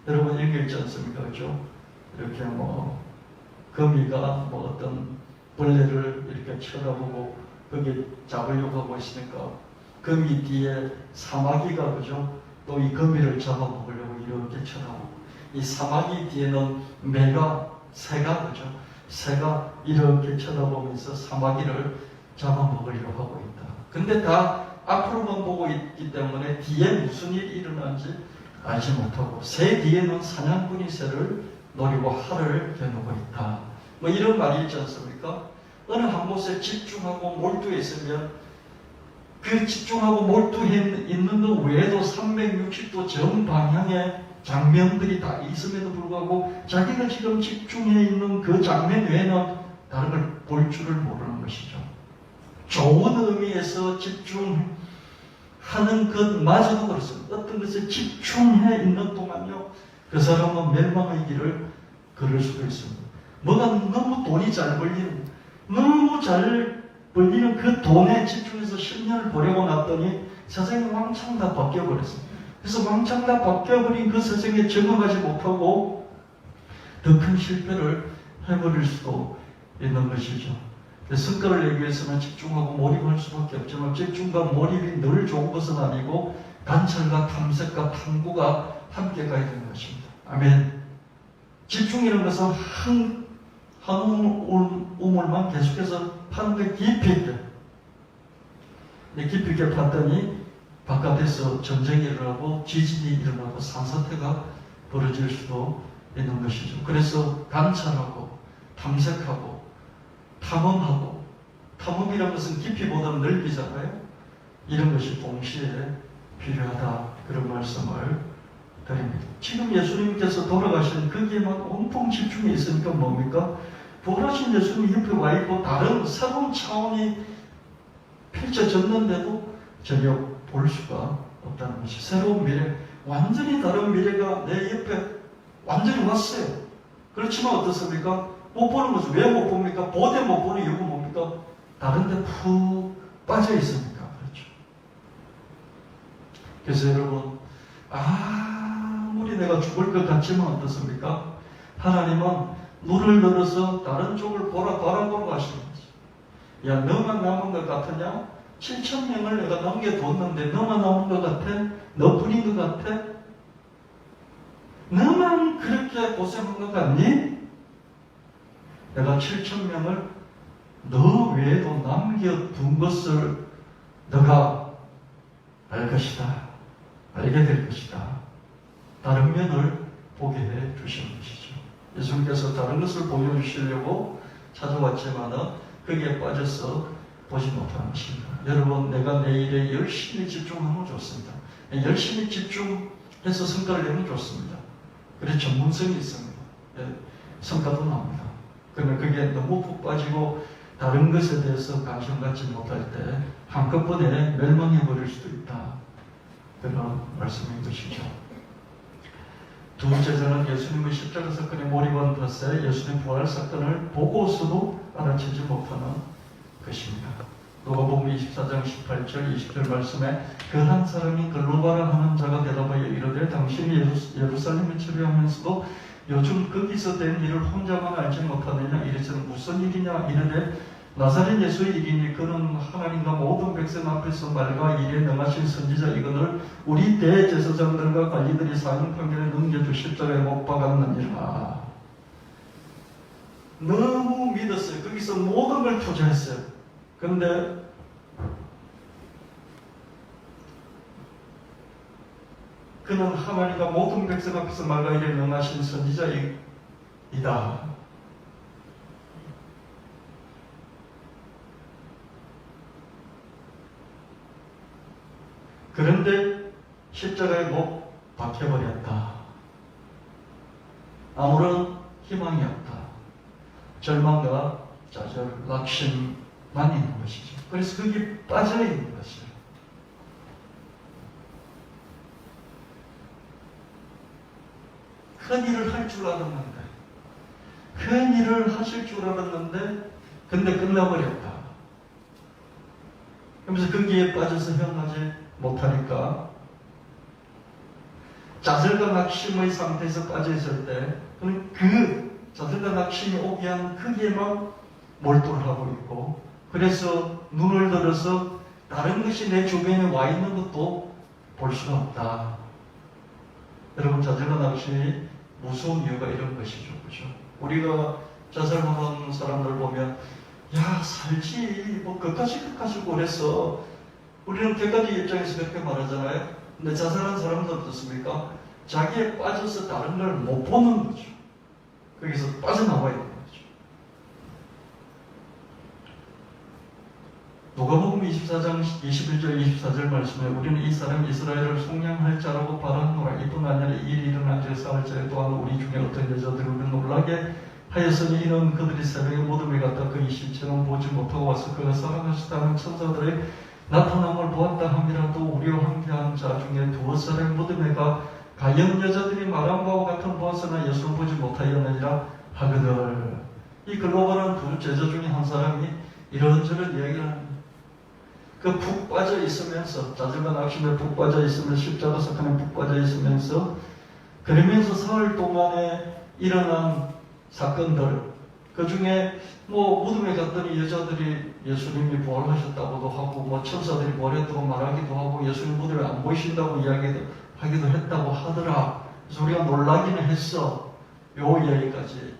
여러분 이게 있지 않습니까? 그죠? 이렇게 거미가 어떤 벌레를 이렇게 쳐다보고 거기 잡으려고 하고 있으니까 거미 뒤에 사마귀가 그죠? 또 이 거미를 잡아먹으려고 이렇게 쳐다보고 이 사마귀 뒤에는 새가 그죠? 새가 이렇게 쳐다보면서 사마귀를 잡아먹으려고 하고 있다. 근데 다 앞으로만 보고 있기 때문에 뒤에 무슨 일이 일어나는지 알지 못하고 새 뒤에는 사냥꾼이 새를 노리고 활을 겨누고 있다. 이런 말이 있지 않습니까? 어느 한 곳에 집중하고 몰두해 있으면 그 집중하고 몰두해 있는 것 외에도 360도 전 방향의 장면들이 다 있음에도 불구하고 자기가 지금 집중해 있는 그 장면 외에는 다른 걸 볼 줄을 모르는 것이죠. 좋은 의미에서 집중하는 것마저도 그렇습니다. 어떤 것에 집중해 있는 동안요, 그 사람은 멸망의 길을 걸을 수도 있습니다. 뭐가 너무 돈이 잘 벌리는, 너무 잘 벌리는 그 돈에 집중해서 10년을 보내고 났더니 세상이 왕창 다 바뀌어버렸습니다. 그래서 왕창 다 바뀌어버린 그 세상에 적응하지 못하고 더 큰 실패를 해버릴 수도 있는 것이죠. 성과를 내기 위해서는 집중하고 몰입할 수밖에 없지만 집중과 몰입이 늘 좋은 것은 아니고 관찰과 탐색과 탐구가 함께 가야 되는 것입니다. 아멘. 집중이라는 것은 한 우물만 계속해서 파는 게 깊이 있게. 깊이 있게 팠더니 바깥에서 전쟁이 일어나고 지진이 일어나고 산사태가 벌어질 수도 있는 것이죠. 그래서 관찰하고 탐색하고 탐험하고, 탐험이라는 것은 깊이보다는 넓이잖아요. 이런 것이 동시에 필요하다. 그런 말씀을 드립니다. 지금 예수님께서 돌아가신 거기에만 온통 집중해 있으니까 뭡니까? 부활하신 예수님 옆에 와 있고 다른 새로운 차원이 펼쳐졌는데도 전혀 볼 수가 없다는 것이, 새로운 미래, 완전히 다른 미래가 내 옆에 완전히 왔어요. 그렇지만 어떻습니까? 못 보는 것은 왜 못 봅니까? 보되 못 보는 이유가 뭡니까? 다른 데 푹 빠져 있으니까 그렇죠. 그래서 여러분, 아무리 내가 죽을 것 같지만 어떻습니까? 하나님은 눈을 들어서 다른 쪽을 바라보러 가시는 거죠. 야, 너만 남은 것 같으냐? 7,000명을 내가 남겨뒀는데 너만 남은 것 같아? 너뿐인 것 같아? 너만 그렇게 고생한 것 같니? 내가 7,000명을 너 외에도 남겨둔 것을 너가 알 것이다. 알게 될 것이다. 다른 면을 보게 해 주시는 것이죠. 예수님께서 다른 것을 보여주시려고 찾아왔지만 거기에 빠져서 보지 못하는 것입니다. 여러분, 내가 내일에 열심히 집중하면 좋습니다. 열심히 집중해서 성과를 내면 좋습니다. 그래 전문성이 있습니다. 성과도 납니다. 그러나 그게 너무 푹 빠지고 다른 것에 대해서 관심 갖지 못할 때 한꺼번에 멸망해 버릴 수도 있다. 그런 말씀인 것이죠. 두 제자는 예수님의 십자가 사건에 몰입한 탓에 예수님 부활 사건을 보고서도 알아채지 못하는 것입니다. 누가복음 24장 18절 20절 말씀에 그 한 사람이 글로바라 하는 자가 대답하여 이르되 당신이 예루살렘에 체류하면서도 요즘 거기서 된 일을 혼자만 알지 못하느냐 이래서는 무슨 일이냐 이르되 나사렛 예수의 일이니 그는 하나님과 모든 백성 앞에서 말과 일에 능하신 선지자 이거늘 우리 대제사장들과 관리들이 사형 판결에 넘겨주 십자가에 못 박았느니라. 너무 믿었어요. 거기서 모든 걸 투자했어요. 그런데 그는 하나님과 모든 백성 앞에서 말과 일에 능하신 선지자이다. 그런데 십자가에 못 박혀버렸다. 아무런 희망이 없다. 절망과 좌절, 낙심만 있는 것이죠. 그래서 거기에 빠져 있는 것이에요. 큰 일을 할 줄 알았는데, 큰 일을 하실 줄 알았는데, 근데 끝나버렸다. 그러면서 거기에 빠져서 헤어나지 못하니까, 좌절과 낙심의 상태에서 빠져있을 때, 그 좌절과 낙심이 오게 한 거기에만 몰두를 하고 있고, 그래서 눈을 들어서 다른 것이 내 주변에 와 있는 것도 볼 수가 없다. 여러분, 좌절과 낙심이 무서운 이유가 이런 것이죠. 그죠? 우리가 자살하는 사람들 보면, 야, 살지, 끝까지 그랬어. 우리는 객관적 입장에서 그렇게 말하잖아요. 근데 자살한 사람들 어떻습니까? 자기에 빠져서 다른 걸 못 보는 거죠. 거기서 빠져나와야 되는 거죠. 누가복음 24장 21절 24절 말씀에 우리는 이 사람 이스라엘을 속량할 자라고 바라노라. 이뿐 아니라 이 일이 일어난 지 사흘 전에 또한 우리 중에 어떤 여자들이 우리를 놀라게 하였으니 이는 그들이 새벽에 무덤에 갔다 그의 신체는 보지 못하고 와서 그가 살아가셨다는 천사들의 나타남을 보았다 함이라도 우리와 함께한 자 중에 두어 사람의 무덤에 가 가연 여자들이 말한 바와 같은 보았으나 예수를 보지 못하였느니라 하거늘. 이 글로벌한 두 제자 중에 한 사람이 이런저런 이야기를 합니다. 그 푹 빠져 있으면서, 좌절과 낙심에 푹 빠져 있으면서, 십자가 사건에 푹 빠져 있으면서, 그러면서 사흘 동안에 일어난 사건들, 그 중에 무덤에 갔더니 여자들이 예수님이 부활하셨다고도 하고, 천사들이 부활했다고 말하기도 하고, 예수님 무덤에 안 보이신다고 하기도 했다고 하더라. 그래서 우리가 놀라기는 했어. 요 이야기까지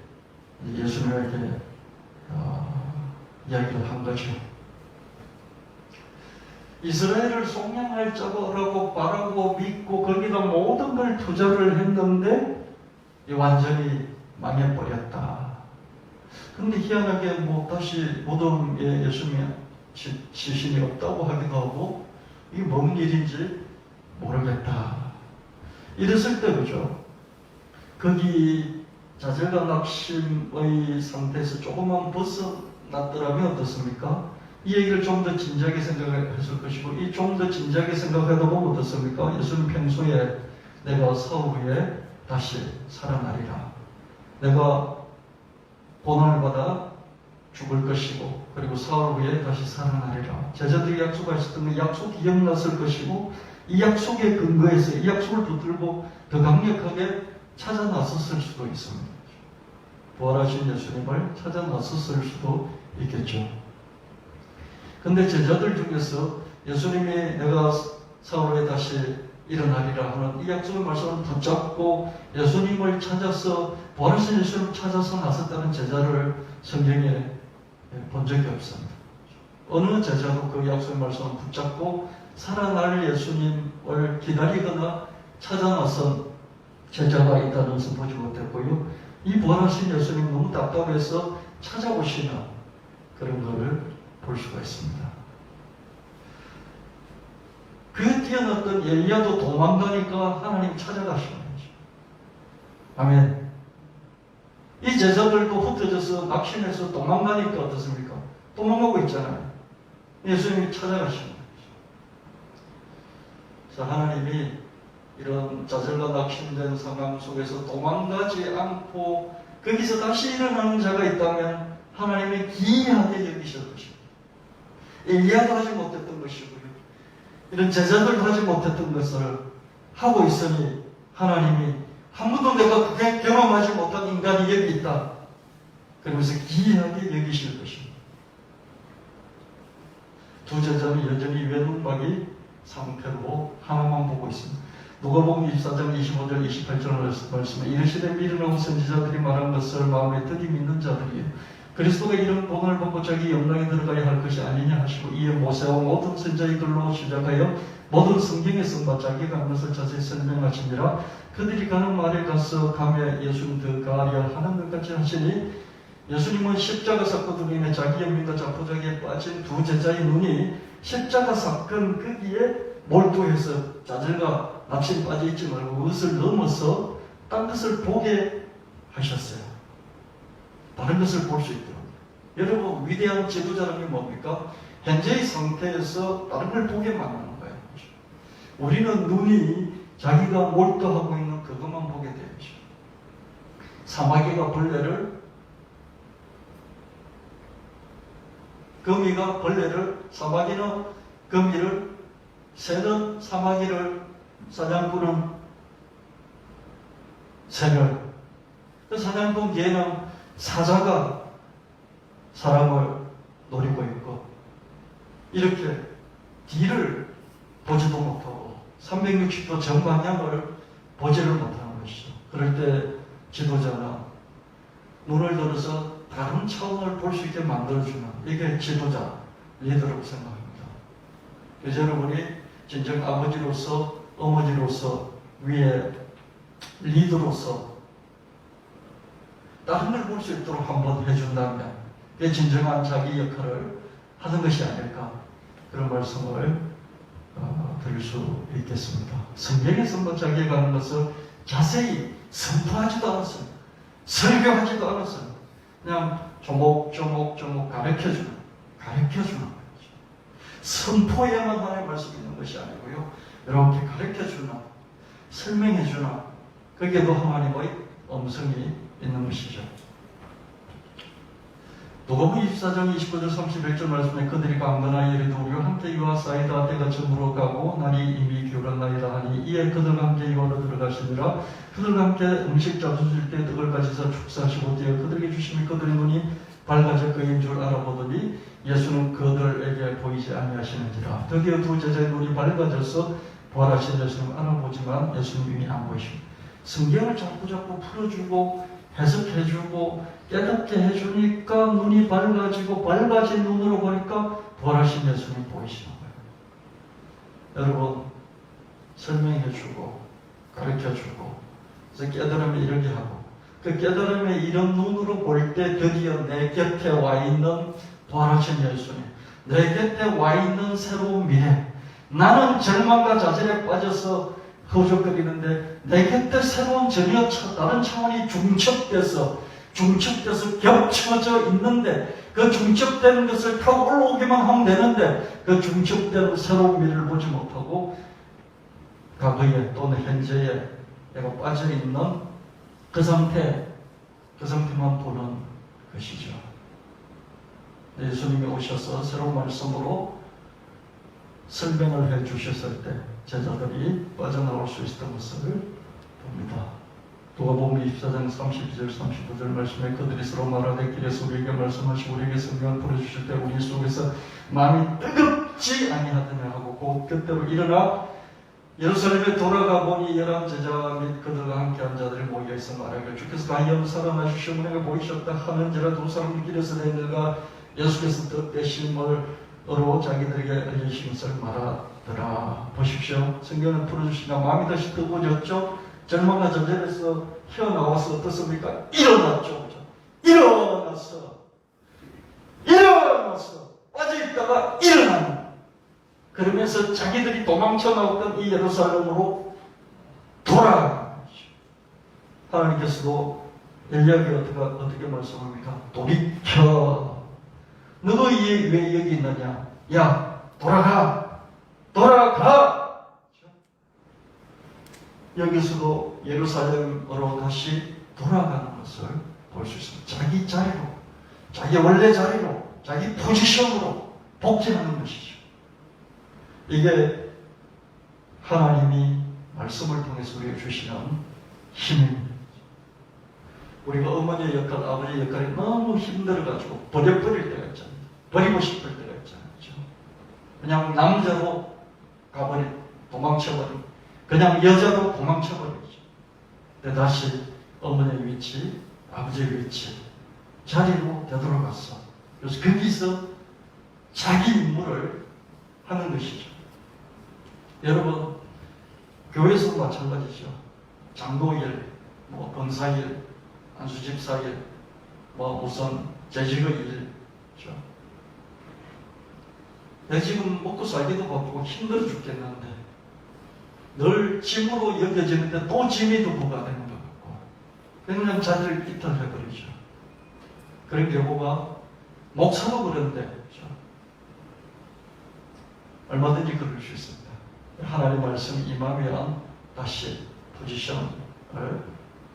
예수님에게 이야기를 한 거죠. 이스라엘을 속량할 자라고 바라고 믿고 거기다 모든 걸 투자를 했는데 완전히 망해버렸다. 근데 희한하게 다시 무덤에 예수님의 시신이 없다고 하기도 하고 이게 뭔 일인지 모르겠다. 이랬을 때 그죠? 거기 좌절과 낙심의 상태에서 조금만 벗어났더라면 어떻습니까? 이 얘기를 좀 더 진지하게 생각했을 것이고, 이 좀 더 진지하게 생각하다 보면 어떻습니까? 예수님 평소에 내가 사후 후에 다시 살아나리라. 내가 고난을 받아 죽을 것이고, 그리고 사흘 후에 다시 살아나리라. 제자들이 약속하셨던 그 약속이 기억났을 것이고, 이 약속에 근거해서 이 약속을 붙들고 더 강력하게 찾아 나섰을 수도 있습니다. 부활하신 예수님을 찾아 나섰을 수도 있겠죠. 근데 제자들 중에서 예수님이 내가 사흘 후에 다시 일어나리라 하는 이 약속의 말씀을 붙잡고 예수님을 찾아서 부활하신 예수님을 찾아서 나섰다는 제자를 성경에 본 적이 없습니다. 어느 제자도 그 약속의 말씀을 붙잡고 살아날 예수님을 기다리거나 찾아 나선 제자가 있다는 것을 보지 못했고요. 이 부활하신 예수님 너무 답답해서 찾아오시는 그런 것을 볼 수가 있습니다. 그 뛰어났던 엘리야도 도망가니까 하나님 찾아가시는 거죠. 아멘. 이 제자들도 흩어져서 낙심해서 도망가니까 어떻습니까? 도망가고 있잖아요. 예수님이 찾아가시는 거죠. 그래서 하나님이 이런 좌절과 낙심된 상황 속에서 도망가지 않고 거기서 다시 일어나는 자가 있다면 하나님이 기이하게 여기실 것입니다. 엘리야도 하지 못했던 것이고요. 이런 제자들도 하지 못했던 것을 하고 있으니 하나님이 한 번도 내가 그게 경험하지 못한 인간이 여기 있다. 그러면서 기이하게 여기실 것입니다. 두 제자는 여전히 외눈박이 상태로 하나만 보고 있습니다. 누가복음 24장 25절 28절 말씀에 이르시되 미련한 선지자들이 말한 것을 마음에 들이 믿는 자들이요 그리스도가 이런 본을 받고 자기 영광에 들어가야 할 것이 아니냐 하시고 이에 모세와 모든 선지자들로 시작하여 모든 성경에 쓴 바 자기가 한 것을 자세히 설명하시니라. 그들이 가는 말에 가서 가며 예수님 더 가려 하는 것 같이 하시니 예수님은 십자가 사건으로 인해 자기 영민과 자포자기에 빠진 두 제자의 눈이 십자가 사건 거기에 몰두해서 좌절과 납치에 빠져있지 말고 그것을 넘어서 딴 것을 보게 하셨어요. 다른 것을 볼 수 있도록. 여러분, 위대한 지도자라는 게 뭡니까? 현재의 상태에서 다른 걸 보게 만드는 거예요. 우리는 눈이 자기가 몰두하고 있는 그것만 보게 되죠. 사마귀가 벌레를, 거미가 벌레를, 사마귀는 거미를, 새는 사마귀를, 사냥꾼은 새를. 그 사냥꾼 뒤에는 사자가 사람을 노리고 있고, 이렇게 뒤를 보지도 못하고 360도 정방향을 보지를 못하는 것이죠. 그럴 때 지도자는 눈을 들어서 다른 차원을 볼 수 있게 만들어주는 이게 지도자, 리더라고 생각합니다. 그래서 여러분이 진정 아버지로서, 어머니로서, 위에 리더로서 다른 걸 볼 수 있도록 한번 해준다면 그게 진정한 자기 역할을 하는 것이 아닐까, 그런 말씀을 드릴 수 있겠습니다. 성경에서 뭐 자기가 하는 것을 자세히 선포하지도 않았습니다. 설교하지도 않았습니다. 그냥 조목조목 가르쳐주는 거죠. 선포에만 하나의 말씀이 있는 것이 아니고요. 이렇게 가르쳐주는, 설명해주는, 거기에도 하나님의 음성이 있는 것이죠. 누가복음 24장 29절 31절 말씀에 그들이 강건하여 이르되 우리와 함께 이와 싸이다 때가 저물어 가고 날이 이미 기울었나이다 하니 이에 그들과 함께 이와로 들어가시니라. 그들과 함께 음식 잡수실 때 떡을 가지사 축사하시고 뒤에 그들에게 주시니 그들의 눈이 밝아져 그인 줄 알아보더니 예수는 그들에게 보이지 아니하시는지라. 드디어 두 제자의 눈이 밝아져서 부활하신 예수님 알아보지만 예수님이 안 보이십니다. 성경을 자꾸 풀어주고 해석해주고 깨닫게 해주니까 눈이 밝아지고 밝아진 눈으로 보니까 부활하신 예수님 보이시는 거예요. 여러분, 설명해주고 가르쳐주고 그래서 깨달음에 이르게 하고 그 깨달음에 이런 눈으로 볼 때 드디어 내 곁에 와 있는 부활하신 예수님, 내 곁에 와 있는 새로운 미래, 나는 절망과 좌절에 빠져서 허우적거리는데 내 곁에 새로운 전혀 다른 차원이 중첩돼서 겹쳐져 있는데 그 중첩되는 것을 타고 올라오기만 하면 되는데 그 중첩되는 새로운 미래를 보지 못하고 과거에 또는 현재에 내가 빠져있는 그 상태만 보는 것이죠. 예수님이 오셔서 새로운 말씀으로 설명을 해 주셨을 때 제자들이 빠져나올 수 있었던 것을 봅니다. 누가복음 24장 32절 39절 말씀에 그들이 서로 말하되 길에서 우리에게 말씀하시고 우리에게 성경을 풀어주실 때 우리 속에서 마음이 뜨겁지 아니하더냐 하고 곧 그때로 일어나 예루살렘에 돌아가 보니 11제자 및 그들과 함께한 자들이 모여있어 말하기를 주께서 가히 살아나시 시험을 보이셨다 하는지라 두 사람이 길에서 내려가 예수께서 뜻되심으로 자기들에게 알리신 것을 말하더라. 보십시오. 성경을 풀어주시니까 마음이 다시 뜨거워졌죠. 절망과 좌절에서 튀어나와서 어떻습니까? 일어났죠. 일어났어. 빠져있다가 일어나는. 그러면서 자기들이 도망쳐 나왔던 이 예루살렘으로 돌아가는 거죠. 하나님께서도 엘리야에게 어떻게 말씀합니까? 돌이켜. 너도 왜 여기 있느냐? 야, 돌아가. 여기서도 예루살렘으로 다시 돌아가는 것을 볼 수 있습니다. 자기 자리로, 자기 원래 자리로, 자기 포지션으로 복제하는 것이죠. 이게 하나님이 말씀을 통해서 우리에게 주시는 힘입니다. 우리가 어머니의 역할, 아버지의 역할이 너무 힘들어가지고 버려버릴 때가 있잖아요. 버리고 싶을 때가 있잖아요. 그렇죠? 그냥 남자로 도망쳐버리고 그냥 여자로 도망쳐버리죠. 근데 다시 어머니의 위치, 아버지의 위치 자리로 되돌아갔어. 그래서 거기서 자기 임무를 하는 것이죠. 여러분, 교회에서도 마찬가지죠. 장로일, 권사일, 안수집사일, 무슨 재직의 일, 그렇죠? 내 지금 먹고 살기도 바쁘고 힘들어 죽겠는데 늘 짐으로 여겨지는데 또 짐이 더 부과되는 것 같고 그냥 자리를 이탈해버리죠. 그런 경우가 목사도 그런데 그렇죠? 얼마든지 그럴 수 있습니다. 하나님의 말씀이 임하면 다시 포지션을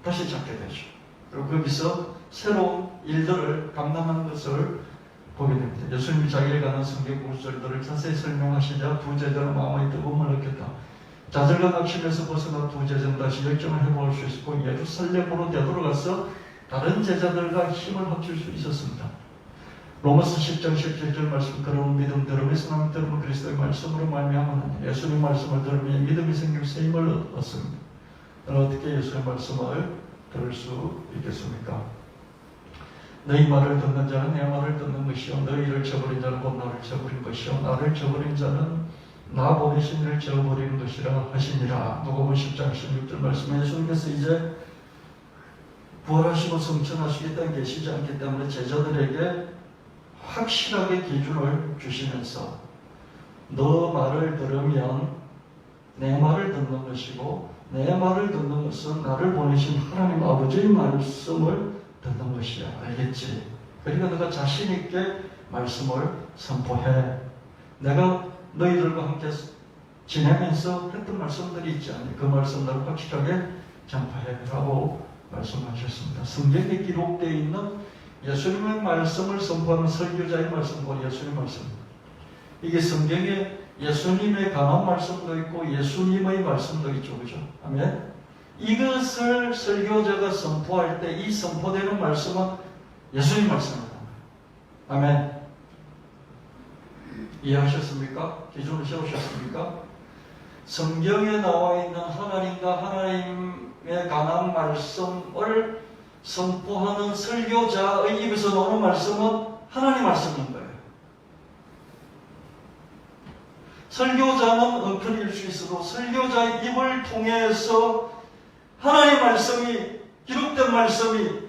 다시 잡게 되죠. 그리고 거기서 새로운 일들을 감당하는 것을 보게 됩니다. 예수님이 자기를 가는 성경 구절들을 자세히 설명하시자 두 제자는 마음의 뜨거움을 느꼈다. 좌절과 낙심에서 벗어나 두 제자는 다시 열정을 회복할 수 있었고 예루살렘으로 되돌아가서 다른 제자들과 힘을 합칠 수 있었습니다. 로마서 10장 17절 말씀, 그런 믿음 들음에서 나는 들음은 그리스도의 말씀으로 말미암아 예수님 말씀을 들으면 믿음이 생기고 새 힘을 얻습니다. 어떻게 예수의 말씀을 들을 수 있겠습니까? 너희 말을 듣는 자는 내 말을 듣는 것이요 너희를 저버린 자는 곧 나를 저버린 것이요 나를 저버린 자는 나 보내신 이를 저버리는 것이라 하시니라. 누가복음 10장 16절 말씀에 예수님께서 이제 부활하시고 성천하시겠다는 계시지 않기 때문에 제자들에게 확실하게 기준을 주시면서 너 말을 들으면 내 말을 듣는 것이고 내 말을 듣는 것은 나를 보내신 하나님 아버지의 말씀을 듣는 것이야. 알겠지? 그러니까 너가 자신 있게 말씀을 선포해. 내가 너희들과 함께 지내면서 했던 말씀들이 있지 않니? 그 말씀들을 확실하게 전파해 라고 말씀하셨습니다. 성경에 기록되어 있는 예수님의 말씀을 선포하는 설교자의 말씀과 예수님의 말씀입니다. 이게 성경에 예수님에 관한 말씀도 있고 예수님의 말씀도 있죠. 그죠? 아멘. 이것을 설교자가 선포할 때 이 선포되는 말씀은 예수님 말씀입니다. 아멘. 이해하셨습니까? 기준을 세우셨습니까? 성경에 나와 있는 하나님과 하나님에 관한 말씀을 선포하는 설교자의 입에서 나오는 말씀은 하나님 말씀인 거예요. 설교자는 엉터리일 수 있어도 설교자의 입을 통해서 하나님 말씀이, 기록된 말씀이,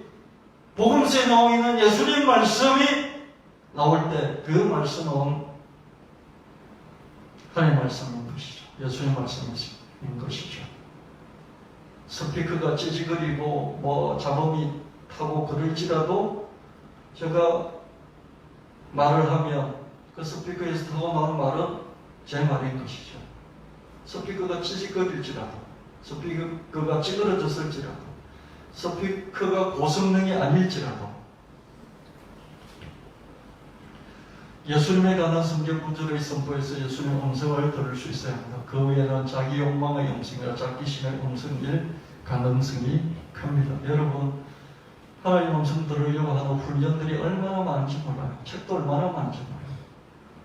복음서에 나와 있는 예수님 말씀이 나올 때 그 말씀은 하나님 말씀인 것이죠. 예수님 말씀인 것이죠. 스피커가 찌직거리고 잡음이 타고 그럴지라도 제가 말을 하면 그 스피커에서 타고 나오는 말은 제 말인 것이죠. 스피커가 찌직거릴지라도, 스피커가 찌그러졌을지라도, 스피커가 고성능이 아닐지라도 예수님에 관한 성경 구절의 선포에서 예수님의 음성을 들을 수 있어야 합니다. 그 외에는 자기 욕망의 음성이나 자기심의 음성일 가능성이 큽니다. 여러분, 하나님 음성 들으려고 하는 훈련들이 얼마나 많은지 몰라요. 책도 얼마나 많은지 몰라요.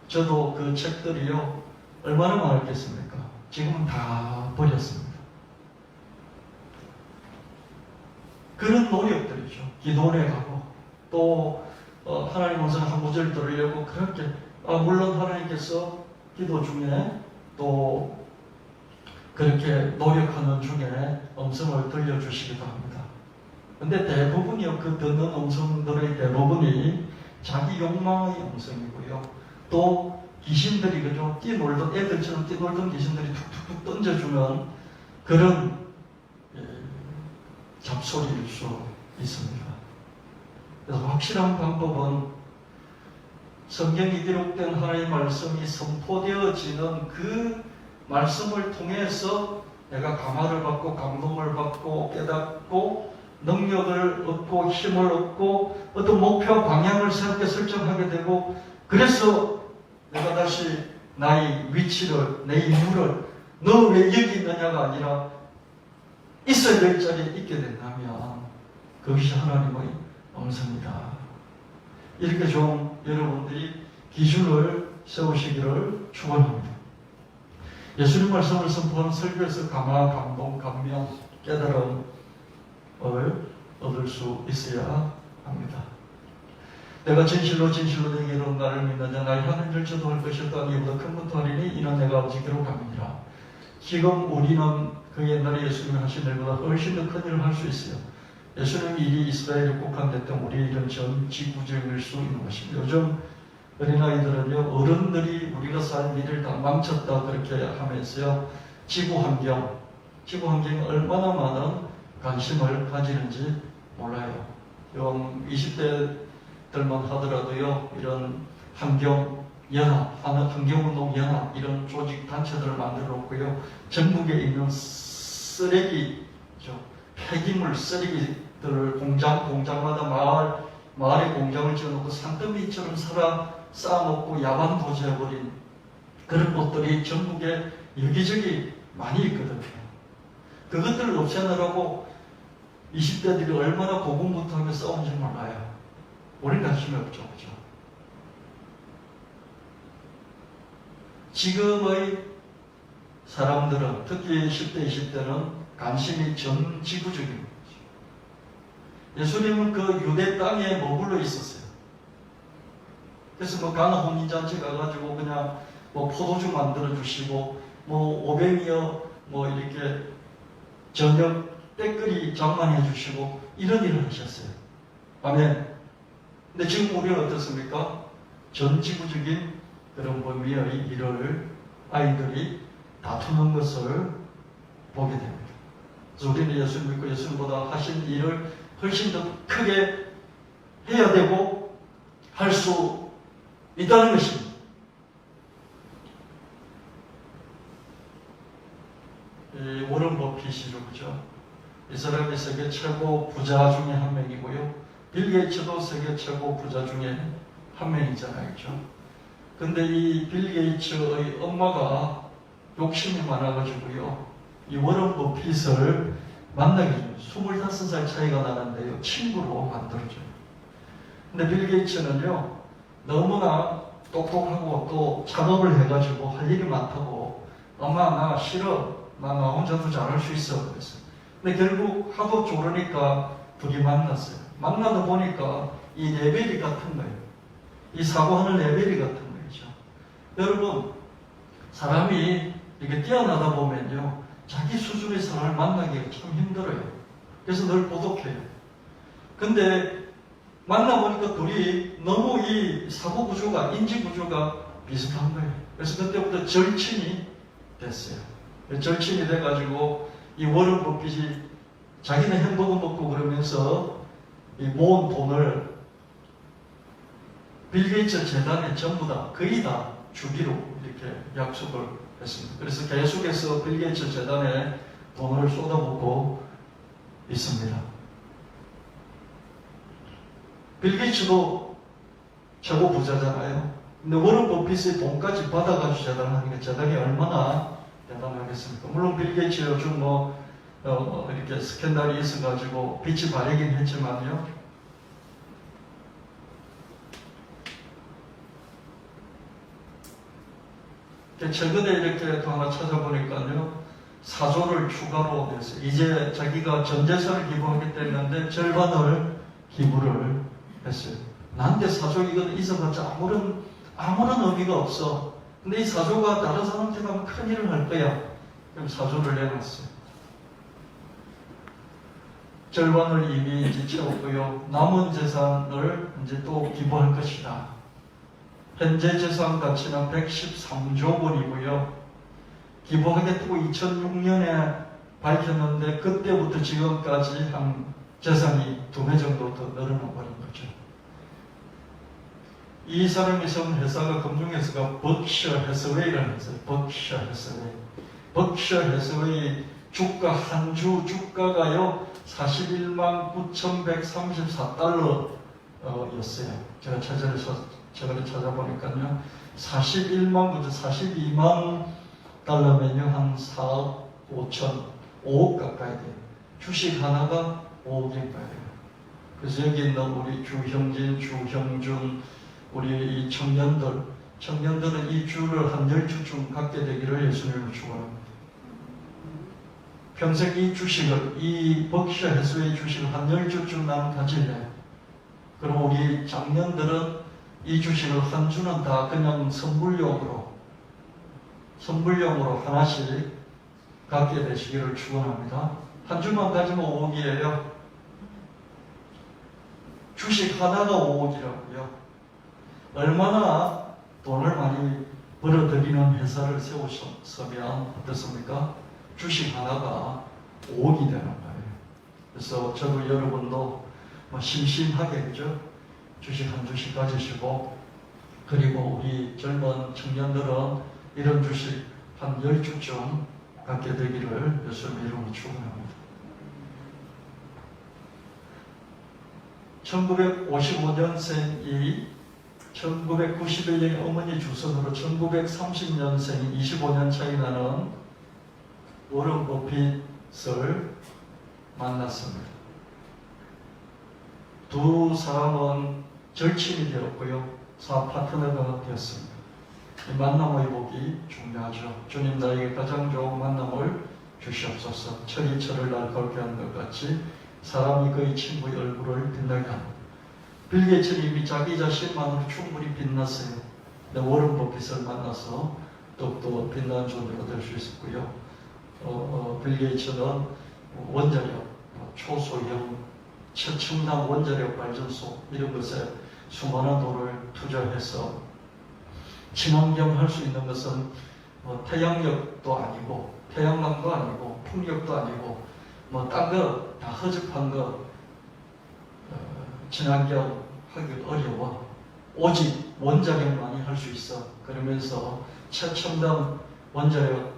저도 그 책들이요 얼마나 많았겠습니까? 지금은 다 버렸습니다. 그런 노력들이죠. 기도원에 가고 또 하나님 음성 한 구절 들으려고 그렇게 물론 하나님께서 기도 중에 또 그렇게 노력하는 중에 음성을 들려주시기도 합니다. 근데 대부분이요, 그 듣는 음성들의 대부분이 자기 욕망의 음성이고요. 또 귀신들이 그죠? 뛰놀던 애들처럼 뛰놀던 귀신들이 툭툭툭 던져주는 그런 잡소리일 수 있습니다. 그래서 확실한 방법은 성경이 기록된 하나님의 말씀이 선포되어지는 그 말씀을 통해서 내가 감화를 받고 감동을 받고 깨닫고 능력을 얻고 힘을 얻고 어떤 목표 방향을 새롭게 설정하게 되고 그래서 내가 다시 나의 위치를, 내 임무를 너 왜 여기 있느냐가 아니라 있어야 될 자리에 있게 된다면 그것이 하나님의 음성이다. 이렇게 좀 여러분들이 기준을 세우시기를 축원합니다. 예수님 말씀을 선포하는 설교에서 감화, 감동, 감명, 깨달음을 얻을 수 있어야 합니다. 내가 진실로 내게 이룬 나를 믿느냐 나의 하늘 절차도 할 것이었다. 이보다 큰 것도 하리니 이는 내가 아버지 기록함이니라. 지금 우리는 그 옛날에 예수님이 하신 일보다 훨씬 더 큰 일을 할 수 있어요. 예수님 일이 이스라엘에 국한됐던 우리의 일은 전 지구적일 수 있는 것입니다. 요즘 어린아이들은요, 어른들이 우리가 살 일을 다 망쳤다 그렇게 하면서요, 지구 환경에 얼마나 많은 관심을 가지는지 몰라요. 20대들만 하더라도요, 이런 환경운동연합 이런 조직 단체들을 만들어 놓고요, 전국에 있는 폐기물 쓰레기들을 공장마다 마을에 공장을 지어놓고 산더미처럼 쌓아놓고 야반 도제해버린 그런 곳들이 전국에 여기저기 많이 있거든요. 그것들을 없애느라고 20대들이 얼마나 고군분투하며 싸우는지 몰라요. 우린 관심이 없죠. 그죠? 지금의 사람들은, 특히 10대, 20대는 관심이 전 지구적인 거죠. 예수님은 그 유대 땅에 머물러 있었어요. 그래서 가나 혼인잔치 가가지고 그냥 포도주 만들어 주시고 500이여 이렇게 저녁 때거리 장만해 주시고 이런 일을 하셨어요. 아멘. 근데 지금 우리는 어떻습니까? 전 지구적인 그런 범위의 일을 아이들이 다투는 것을 보게 됩니다. 그래서 우리는 예수 믿고 예수님보다 하신 일을 훨씬 더 크게 해야 되고 할 수 있다는 것입니다. 워런 버핏이죠, 그죠? 이 사람이 세계 최고 부자 중에 한 명이고요. 빌 게이츠도 세계 최고 부자 중에 한 명이잖아요, 그죠? 근데 이 빌 게이츠의 엄마가 욕심이 많아가지고요, 이 워런 버핏을 만나게 돼요. 25살 차이가 나는데요, 친구로 만들어줘요. 근데 빌 게이츠는요, 너무나 똑똑하고 또 작업을 해가지고 할 일이 많다고, 엄마 나 싫어, 나 혼자도 잘할 수 있어 그랬어요. 근데 결국 하도 조르니까 둘이 만났어요. 만나다 보니까 이 레벨이 같은 거예요. 이 사고하는 레벨이 같은 거죠. 여러분, 사람이 이렇게 뛰어나다 보면요, 자기 수준의 사람을 만나기가 참 힘들어요. 그래서 늘 고독해요. 근데 만나보니까 둘이 너무 이 사고 구조가, 인지 구조가 비슷한 거예요. 그래서 그때부터 절친이 됐어요. 절친이 돼가지고 이 워런 버핏이 자기는 햄버거 먹고 그러면서 이 모은 돈을 빌 게이츠 재단에 전부 다, 거의 다 주기로 이렇게 약속을 했습니다. 그래서 계속해서 빌 게이츠 재단에 돈을 쏟아붓고 있습니다. 빌 게이츠도 최고 부자잖아요. 근데 워런 버핏이 돈까지 받아가지고 재단을 하니까 재단이 얼마나 대단하겠습니까? 물론 빌 게이츠 요즘 이렇게 스캔들이 있어가지고 빛이 바래긴 했지만요. 최근에 이렇게 또 하나 찾아보니까요, 4조를 추가로 했어요. 이제 자기가 전 재산을 기부하겠다 했는데 절반을 기부를 했어요. 나한테 4조 이건 있어봤자 아무런 의미가 없어. 근데 이 4조가 다른 사람한테 가면 큰 일을 할 거야. 그럼 4조를 내놨어요. 절반을 이미 이제 채웠고요. 남은 재산을 이제 또 기부할 것이다. 현재 재산 가치는 113조 원이고요. 기부하겠다고 2006년에 밝혔는데 그때부터 지금까지 한 재산이 2배 정도 더 늘어나 버린 거죠. 이 사람이 세운 회사가 금융회사가 버크셔 해서웨이라는 회사예요. 버크셔 해서웨이. 버크셔 해서웨이 주가 한 주 주가가요 41만 9,134달러였어요. 제가 최근에 찾아보니까요. 41만, 그죠? 42만 달러면요, 한 4억 5천, 5억 가까이 돼요. 주식 하나가 5억인 거예요. 그래서 여기 있는 우리 주형진, 주형준, 우리 이 청년들은 이 주를 한 10주쯤 갖게 되기를 예수님을 축원합니다. 평생 이 주식을, 이 버크셔 해수의 주식을 한 10주쯤 나는 가질래요. 그럼 우리 장년들은 이 주식을 한 주는 다 그냥 선불용으로 하나씩 갖게 되시기를 축원합니다. 한 주만 가지면 5억이에요. 주식 하나가 5억이라고요. 얼마나 돈을 많이 벌어들이는 회사를 세우셨으면 어떻습니까? 주식 하나가 5억이 되는 거예요. 그래서 저도 여러분도 심심하게, 그죠? 주식 한 주씩 가지시고, 그리고 우리 젊은 청년들은 이런 주식 한 10주쯤 갖게 되기를 예수님 이름으로 축원합니다. 1955년생이 1991년 어머니 주선으로 1930년생이 25년 차이 나는 워런 버핏을 만났습니다. 두 사람은 절친이 되었고요. 사파트너가 되었습니다. 이 만남의 복이 중요하죠. 주님 나에게 가장 좋은 만남을 주시옵소서. 철이 철을 날카롭게 하는 것 같이 사람이 그의 친구의 얼굴을 빛나게 합니다. 빌 게이츠는 이미 자기 자신만으로 충분히 빛났어요. 근데 워런 버핏을 만나서 더욱더 빛나는 존재가 될 수 있었고요. 빌 게이츠는 원자력, 초소형, 최첨단 원자력 발전소 이런 것에 수많은 돈을 투자해서 친환경 할 수 있는 것은 태양력도 아니고 태양광도 아니고 풍력도 아니고 딴 거 다 허접한 거 친환경 하기 어려워. 오직 원자력만이 할 수 있어. 그러면서 최첨단 원자력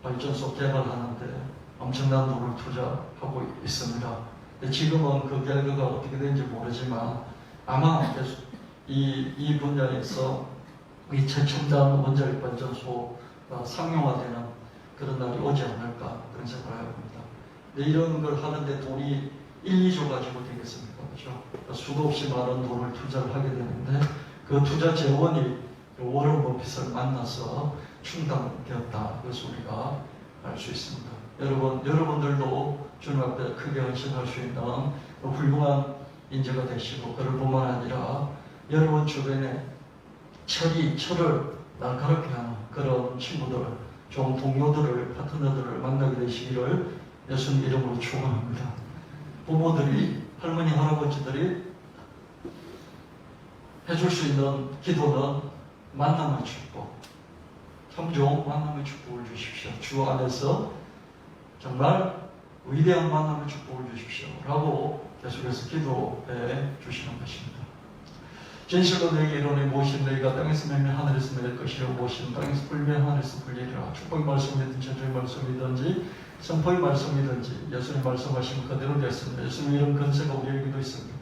발전소 개발하는데 엄청난 돈을 투자하고 있습니다. 지금은 그 결과가 어떻게 되는지 모르지만 아마 계속 이 분야에서 이 최첨단 원자력 발전소가 상용화되는 그런 날이 오지 않을까 그런 생각을 해봅니다. 근데 이런 걸 하는데 돈이 1, 2조 가지고 되겠습니까? 그렇죠? 수도 없이 많은 돈을 투자를 하게 되는데 그 투자 재원이 워런 버핏을 만나서 충당되었다. 그래서 우리가 알 수 있습니다. 여러분들도 주님 앞에 크게 헌신할 수 있는 훌륭한 인재가 되시고 그럴 뿐만 아니라 여러분 주변에 철을 날카롭게 하는 그런 친구들, 좋은 동료들을, 파트너들을 만나게 되시기를 예수님 이름으로 축원합니다. 부모들이, 할머니, 할아버지들이 해줄 수 있는 기도는 만남의 축복, 참 좋은 만남의 축복을 주십시오. 주 안에서 정말 위대한 만남의 축복을 주십시오 라고 계속해서 기도해 주시는 것입니다. 진실로 내게 이르노니 무엇인 너희가 땅에서 매면 하늘에서 맺을 것이요 무엇인 땅에서 불면 하늘에서 불리리라. 축복의 말씀이든지 저주의 말씀이든지 선포의 말씀이든지 예수님 말씀하시면 그대로 되었습니다. 예수님 이런 근세가 우리에게도 있습니다.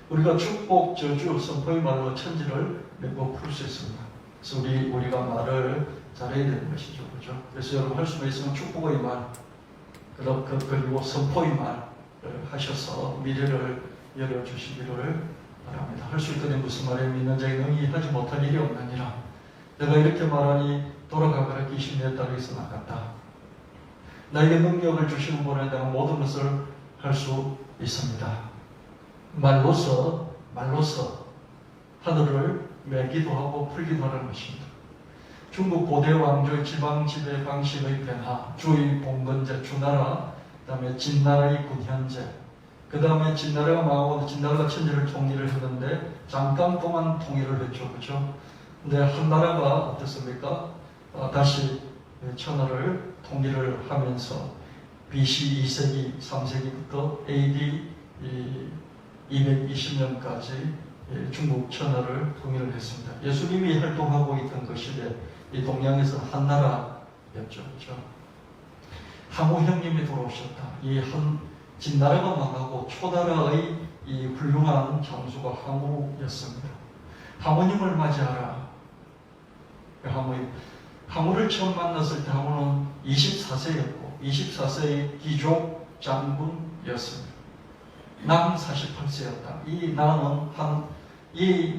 우리가 축복, 저주, 선포의 말로 천지를 맺고 풀 수 있습니다. 그래서 우리가 말을 잘해야 되는 것이죠. 그렇죠? 그래서 여러분 할 수가 있으면 축복의 말, 그리고 선포의 말을 하셔서 미래를 열어주시기를 바랍니다. 할 수 있거든 무슨 말에 믿는 자에 능히 하지 못할 일이 없느니라. 내가 이렇게 말하니 돌아가거라 귀신 내 따르게서 나갔다. 나에게 능력을 주시는 분에 내가 모든 것을 할 수 있습니다. 말로서 하늘을 매기도 하고 풀기도 하는 것입니다. 중국 고대 왕조의 지방 지배 방식의 변화, 주의 봉건제, 주나라, 그 다음에 진나라의 군현제, 그 다음에 진나라가 망하고 진나라가 천지를 통일을 했는데 잠깐 동안 통일을 했죠. 그렇죠? 근데 한 나라가 어떻습니까? 다시 천하를 통일을 하면서 BC 2세기, 3세기부터 AD 220년까지 중국 천하를 통일을 했습니다. 예수님이 활동하고 있던 그 시대, 이 동양에서 한 나라였죠. 그렇죠? 항우 형님이 돌아오셨다. 이 진나라가 망하고 초나라의 이 훌륭한 장수가 항우였습니다. 항우님을 맞이하라. 항우를 처음 만났을 때 항우는 24세였고 24세의 귀족 장군이었습니다. 난 48세였다. 이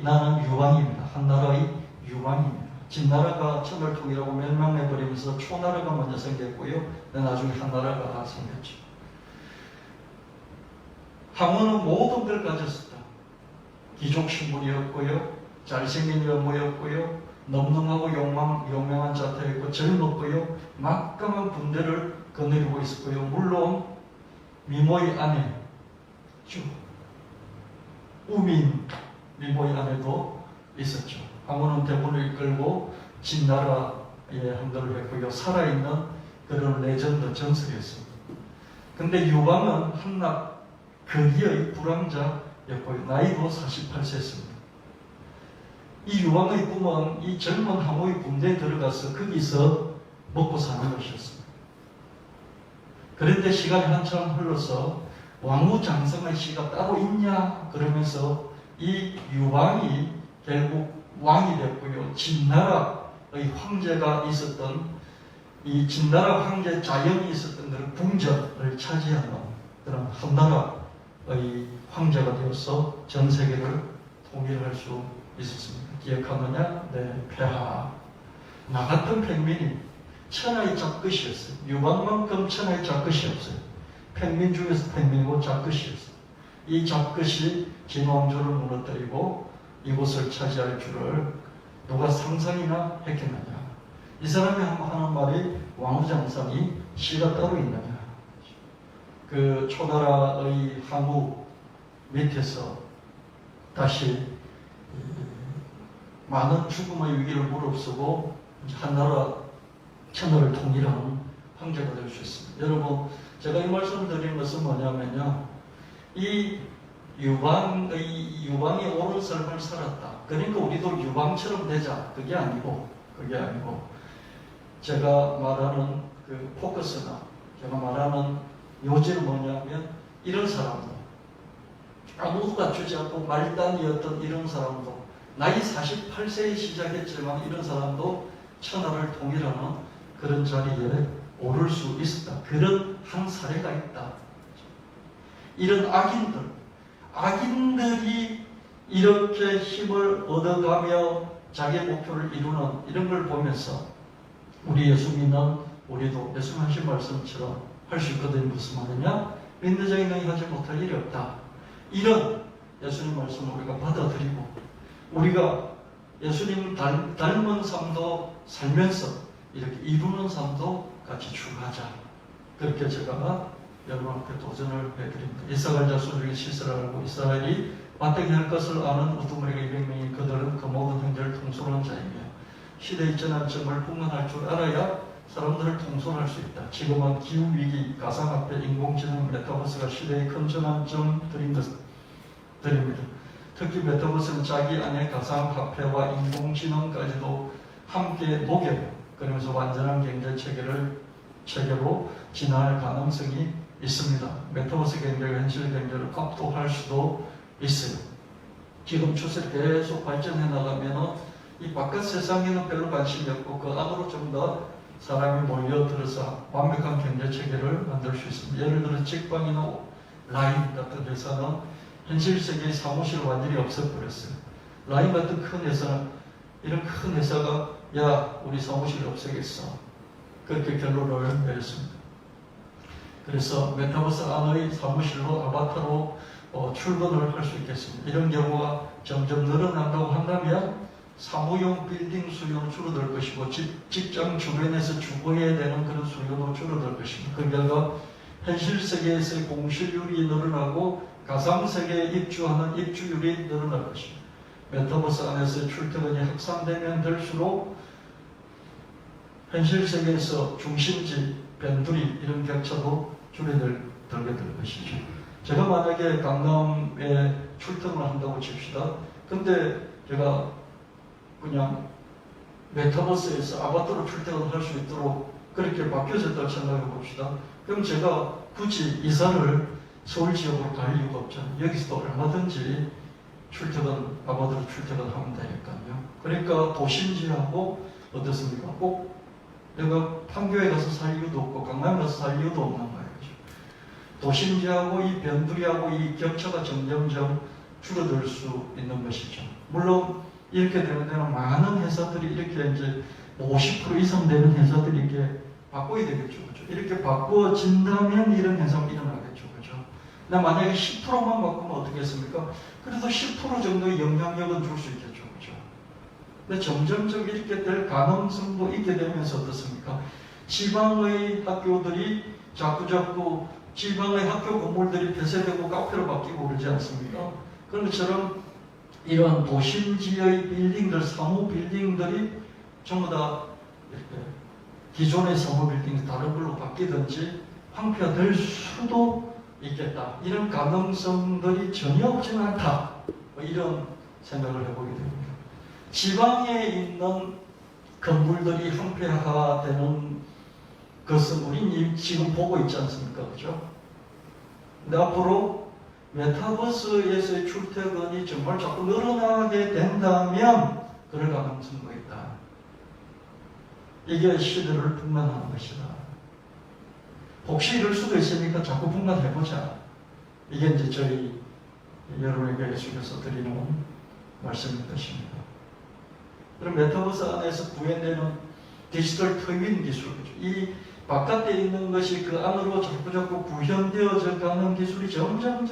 나는 유방입니다. 한 나라의 유방입니다. 진나라가 천을 통일하고 멸망해버리면서 초나라가 먼저 생겼고요. 나중에 한나라가 생겼죠. 항우는 모든 걸 가졌었다. 귀족 신분이었고요. 잘생긴 외모였고요. 넉넉하고 용맹한 자태였고 젊었고요. 막강한 군대를 거느리고 있었고요. 물론 미모의 아내 우민 미모의 아내도 있었죠. 항우는 대군을 이끌고 진나라에 항거를 했고요. 살아있는 그런 레전드 전설이었습니다. 근데 유방은 한낱 거기의 불황자였고요. 나이도 48세였습니다. 이 유방의 꿈은 이 젊은 항우의 군대에 들어가서 거기서 먹고 사는 것이었습니다. 그런데 시간이 한참 흘러서 왕후장성의 시가 따로 있냐 그러면서 이 유방이 결국 왕이 됐고요. 진나라의 황제가 있었던 이 진나라 황제 자영이 있었던 그런 궁전을 차지하는 그런 한나라의 황제가 되어서 전 세계를 통일할 수 있었습니다. 기억하느냐? 네, 폐하. 나 같은 평민이 천하의 잡것이었어요. 유방만큼 천하의 잡것이 없어요. 평민 중에서 평민이고 잡것이었어요. 이 잡것이 진왕조를 무너뜨리고 이곳을 차지할 줄을 누가 상상이나 했겠느냐. 이 사람이 하는 말이 왕후장성이 시가 따로 있느냐. 그 초나라의 항우 밑에서 다시 많은 죽음의 위기를 무릅쓰고 한나라 천하를 통일하는 황제가 될 수 있습니다. 여러분, 제가 이 말씀을 드리는 것은 뭐냐면요. 이 유방이 옳은 삶을 살았다. 그러니까 우리도 유방처럼 되자. 그게 아니고 제가 말하는 그 포커스나 제가 말하는 요지는 뭐냐면 이런 사람도 아무도 갖추지 않고 말단이었던 이런 사람도 나이 48세에 시작했지만 이런 사람도 천하를 통일하는 그런 자리에 오를 수 있었다. 그런 한 사례가 있다. 이런 악인들이 이렇게 힘을 얻어가며 자기의 목표를 이루는 이런 걸 보면서 우리 예수 믿는 우리도 예수님 하신 말씀처럼 할 수 있거든요. 무슨 말이냐? 믿는 자의 능히 하지 못할 일이 없다. 이런 예수님 말씀을 우리가 받아들이고 우리가 예수님 닮은 삶도 살면서 이렇게 이루는 삶도 같이 추구하자. 그렇게 제가 여러분께 도전을 해드립니다. 이스라엘 자손 중에 시스라를 알고 이스라엘이 마땅히 할 것을 아는 우두머리가 200명이 그들은 그 모든 형제를 통솔한 자이며 시대의 전환점을 분간할 줄 알아야 사람들을 통솔할 수 있다. 지금은 기후위기, 가상화폐, 인공지능, 메타버스가 시대의 큰 전환점들입니다. 특히 메타버스는 자기 안에 가상화폐와 인공지능까지도 함께 녹여요. 그러면서 완전한 경제체계로 진화할 가능성이 있습니다. 메타버스 경제가 현실 경제를 압도할 수도 있어요. 지금 추세 계속 발전해 나가면 이 바깥 세상에는 별로 관심이 없고 그 안으로 좀 더 사람이 몰려들어서 완벽한 경제체계를 만들 수 있습니다. 예를 들어 직방이나 라인 같은 회사는 현실 세계의 사무실을 완전히 없애버렸어요. 라인 같은 큰 회사는 이런 큰 회사가 야 우리 사무실을 없애겠어. 그렇게 결론을 내렸습니다. 그래서 메타버스 안의 사무실로 아바타로 출근을 할 수 있겠습니다. 이런 경우가 점점 늘어난다고 한다면 사무용 빌딩 수요는 줄어들 것이고 직장 주변에서 주거해야 되는 그런 수요도 줄어들 것입니다. 그 결과 현실 세계에서의 공실률이 늘어나고 가상세계에 입주하는 입주율이 늘어날 것입니다. 메타버스 안에서 출퇴근이 확산되면 될수록 현실 세계에서 중심지, 변두리 이런 격차도 줄어들게 될 것이죠. 제가 만약에 강남에 출퇴근을 한다고 칩시다. 근데 제가 그냥 메타버스에서 아바타로 출퇴근할 수 있도록 그렇게 바뀌어졌다고 생각해 봅시다. 그럼 제가 굳이 이사를 서울 지역으로 갈 이유가 없잖아요. 여기서도 얼마든지 아바타로 출퇴근하면 되니까요. 그러니까 도심지하고 어떻습니까? 꼭 내가 판교에 가서 살 이유도 없고 강남에 가서 살 이유도 없는 거예요. 도심지하고 이 변두리하고 이 격차가 점점점 줄어들 수 있는 것이죠. 물론 이렇게 되는 데는 많은 회사들이 이렇게 이제 50% 이상 되는 회사들이 이렇게 바꿔야 되겠죠. 그렇죠? 이렇게 바꿔진다면 이런 현상이 일어나겠죠. 그렇죠? 근데 만약에 10%만 바꾸면 어떻게 했습니까? 그래도 10% 정도의 영향력은 줄 수 있겠죠. 그렇죠? 근데 점점점 이렇게 될 가능성도 있게 되면서 어떻습니까? 지방의 학교들이 자꾸자꾸 지방의 학교 건물들이 폐쇄되고 카페로 바뀌고 그러지 않습니까? 그런 것처럼 이런 도심지의 빌딩들, 사무 빌딩들이 전부 다 이렇게 기존의 사무 빌딩이 다른 걸로 바뀌든지 황폐화될 수도 있겠다. 이런 가능성들이 전혀 없지는 않다. 뭐 이런 생각을 해보게 됩니다. 지방에 있는 건물들이 황폐화되는 그것은 우리 지금 보고 있지 않습니까? 그죠? 근데 앞으로 메타버스에서의 출퇴근이 정말 자꾸 늘어나게 된다면 그럴 가능성도 있다. 이게 시대를 분간하는 것이다. 혹시 이럴 수도 있으니까 자꾸 분간해보자. 이게 이제 저희 여러분에게 계속해서 드리는 말씀인 것입니다. 그럼 메타버스 안에서 구현되는 디지털 트윈 기술이죠. 이 바깥에 있는 것이 그 안으로 자꾸자꾸 구현되어져 가는 기술이 점점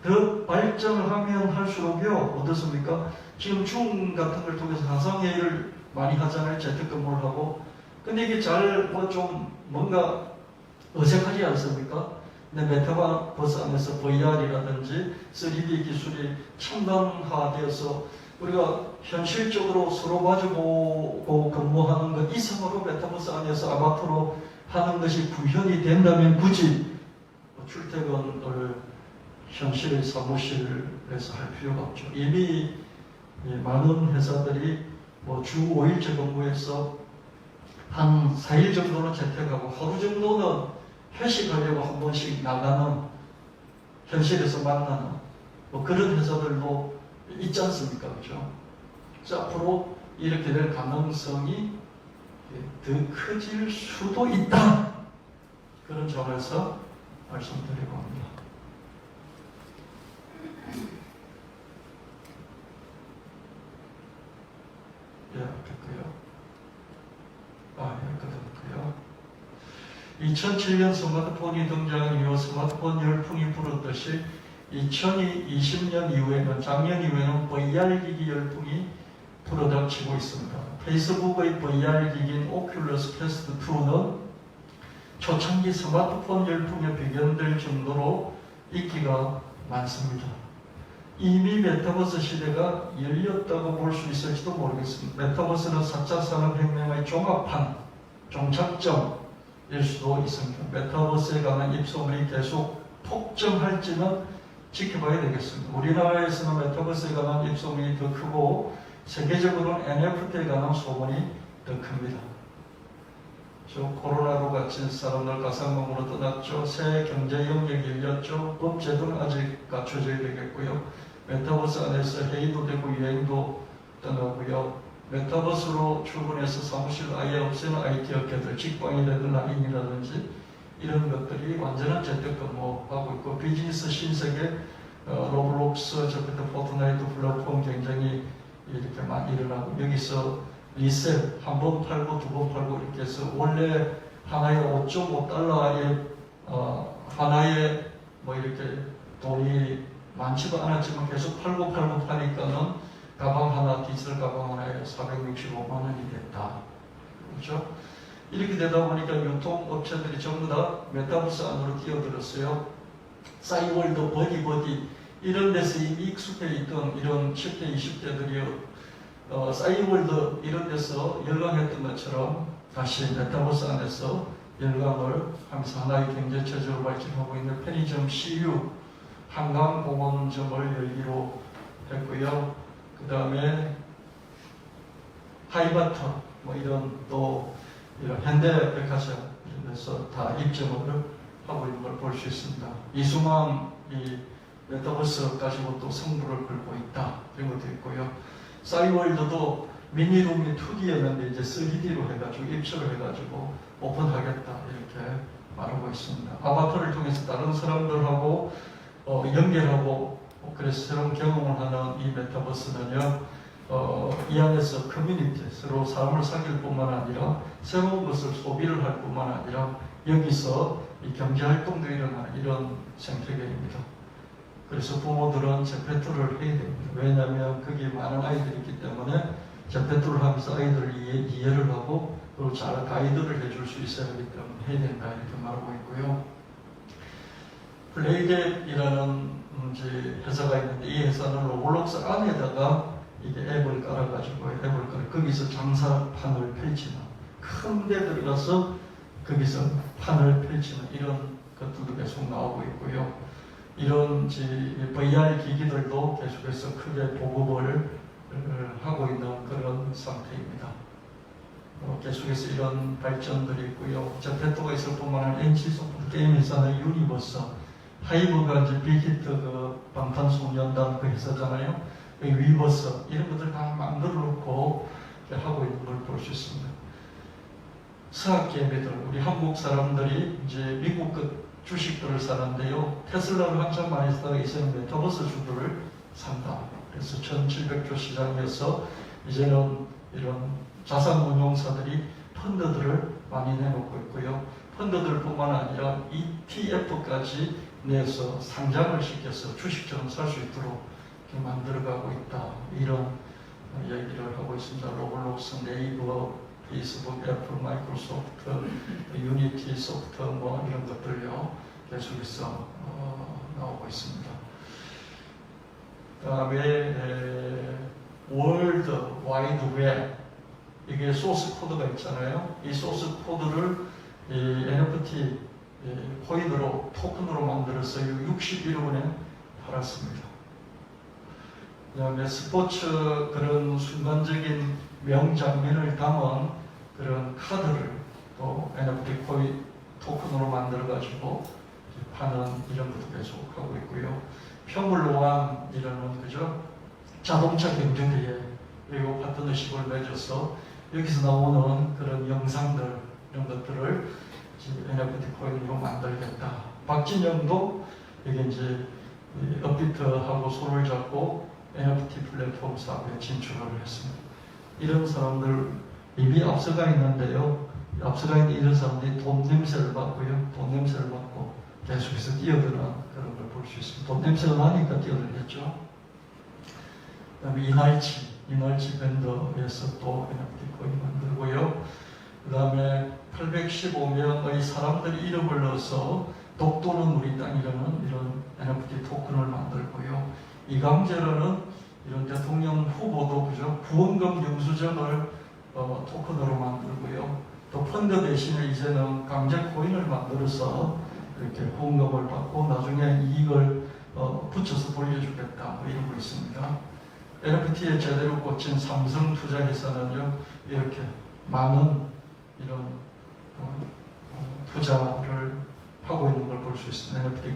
더 발전을 하면 할수록요, 어떻습니까? 지금 중 같은 걸 통해서 가상회의를 많이 하잖아요. 재택근무를 하고. 근데 이게 잘 좀 뭔가 어색하지 않습니까? 근데 메타버스 안에서 VR이라든지 3D 기술이 첨단화되어서 우리가 현실적으로 서로 마주보고 근무하는 것 이상으로 메타버스 안에서 아바타로 하는 것이 구현이 된다면 굳이 출퇴근을 현실의 사무실에서 할 필요가 없죠. 이미 많은 회사들이 주 5일째 근무해서 한 4일 정도는 재택하고 하루 정도는 회식하려고 한 번씩 나가는, 현실에서 만나는 그런 회사들도 있지 않습니까? 그죠? 그래서 앞으로 이렇게 될 가능성이 더 커질 수도 있다. 그런 점에서 말씀드리고 합니다. 예, 됐고요. 끝났고요. 2007년 스마트폰이 등장한 이후 스마트폰 열풍이 불었듯이 2020년 이후에는, 작년 이후에는 VR 기기 열풍이 불어닥치고 있습니다. 페이스북의 VR 기기인 오큘러스 퀘스트 2는 초창기 스마트폰 열풍에 비견될 정도로 인기가 많습니다. 이미 메타버스 시대가 열렸다고 볼 수 있을지도 모르겠습니다. 메타버스는 4차 산업혁명의 종합판, 종착점일 수도 있습니다. 메타버스에 관한 입소문이 계속 폭증할지는 지켜봐야 되겠습니다. 우리나라에서는 메타버스에 관한 입소문이 더 크고 세계적으로는 NFT에 관한 소문이 더 큽니다. 코로나로 갇힌 사람들 가상방으로 떠났죠. 새 경제 영역이 열렸죠. 법제도는 아직 갖춰져야 되겠고요. 메타버스 안에서 회의도 되고 여행도 떠나고요. 메타버스로 출근해서 사무실 아예 없애는 IT 업계들, 직방이라든 라인이라든지 이런 것들이 완전한 재택근무하고 있고, 비즈니스 신세계 로블록스, 포트나이트 플랫폼 경쟁이 이렇게 많이 일어나고, 여기서 리셀 한 번 팔고 두 번 팔고 이렇게 해서 원래 하나에 5.5달러에 하나에 이렇게 돈이 많지도 않았지만 계속 팔고 파니까는 가방 하나, 디지털 가방 하나에 465만 원이 됐다. 그렇죠? 이렇게 되다 보니까 유통업체들이 전부 다 메타버스 안으로 뛰어들었어요. 싸이월드, 버디버디 이런 데서 이미 익숙해 있던 이런 10대, 20대들이 싸이월드 이런 데서 열광했던 것처럼 다시 메타버스 안에서 열광을 하면서 하나의 경제체제로 발전하고 있는 편의점 CU, 한강공원점을 열기로 했고요. 그 다음에 하이마트 이런 또 이런 현대백화점 이런 데서 다 입점을 하고 있는 걸 볼 수 있습니다. 이수만 이 메타버스 가지고 또 승부를 걸고 있다, 이런 것도 있고요. 싸이월드도 미니룸이 2D였는데 이제 3D로 해가지고 입체를 해가지고 오픈하겠다 이렇게 말하고 있습니다. 아바타를 통해서 다른 사람들하고 연결하고 그래서 새로운 경험을 하는 이 메타버스는요, 이 안에서 커뮤니티, 서로 사람을 사귈 뿐만 아니라 새로운 것을 소비를 할 뿐만 아니라 여기서 이 경제활동도 일어나는 이런 생태계입니다. 그래서 부모들은 재패토를 해야 됩니다. 왜냐하면 거기에 많은 아이들이 있기 때문에 재패토를 하면서 아이들을 이해를 하고 그리고 잘 가이드를 해줄 수 있어야 하기 때문에 해야 된다 이렇게 말하고 있고요. 플레이덱이라는 회사가 있는데 이 회사는 로블록스 안에다가 이게 앱을 깔아가지고 거기서 장사판을 펼치는 큰 데 들어가서 거기서 판을 펼치는 이런 것들도 계속 나오고 있고요. 이런 VR 기기들도 계속해서 크게 보급을 하고 있는 그런 상태입니다. 계속해서 이런 발전들이 있고요. 재패토가 있을 뿐만 아니라 NC소프트 게임 회사는 유니버스, 하이브가 이제 빅히트 그 방탄소년단 그 회사잖아요. 위버스 이런 것들 다 만들어 놓고 하고 있는 걸 볼 수 있습니다. 스하게임들 우리 한국 사람들이 이제 미국 그 주식들을 사는데요. 테슬라를 한참 많이 쓰다가 이제는 메타버스 주들을 산다. 그래서 1700조 시장에서 이제는 이런 자산운용사들이 펀드들을 많이 내놓고 있고요. 펀드들뿐만 아니라 ETF까지 내서 상장을 시켜서 주식처럼 살 수 있도록 이렇게 만들어가고 있다. 이런 얘기를 하고 있습니다. 로블록스, 네이버, 페이스북, 애플, 마이크로소프트, 유니티 소프트 뭐 이런 것들요 계속해서 나오고 있습니다. 그다음에 월드 와이드 웹 이게 소스 코드가 있잖아요. 이 소스 코드를 NFT 코인으로 토큰으로 만들어서 61억 원에 팔았습니다. 그다음에 스포츠 그런 순간적인 명장면을 담은 그런 카드를 또 NFT 코인 토큰으로 만들어 가지고 파는 이런 것도 계속 하고 있고요. 표물로왕이라는 그죠 자동차 경주대회 그리고 파트너십을 맺어서 여기서 나오는 그런 영상들 이런 것들을 NFT 코인으로 만들겠다. 박진영도 여기 이제 업비트하고 손을 잡고 NFT 플랫폼 사업에 진출을 했습니다. 이런 사람들 이미 앞서가 있는데요. 앞서가 있는 이런 사람들이 돈 냄새를 맡고요. 돈 냄새를 맡고 계속해서 뛰어드는 그런 걸 볼 수 있습니다. 돈 냄새가 나니까 뛰어들겠죠. 그 다음에 이날치 밴더에서 또 NFT 코인 만들고요. 그 다음에 815명의 사람들이 이름을 넣어서 독도는 우리 땅이라는 이런 NFT 토큰을 만들고요. 이강재라는 이런 대통령 후보도 그죠 후원금 영수증을 토큰으로 만들고요. 또 펀드 대신에 이제는 강제 코인을 만들어서 이렇게 후원금을 받고 나중에 이익을 붙여서 돌려주겠다 뭐 이런 거 있습니다. NFT에 제대로 꽂힌 삼성투자회사는요 이렇게 많은 이런 투자를 하고 있는 걸 볼 수 있습니다. NFT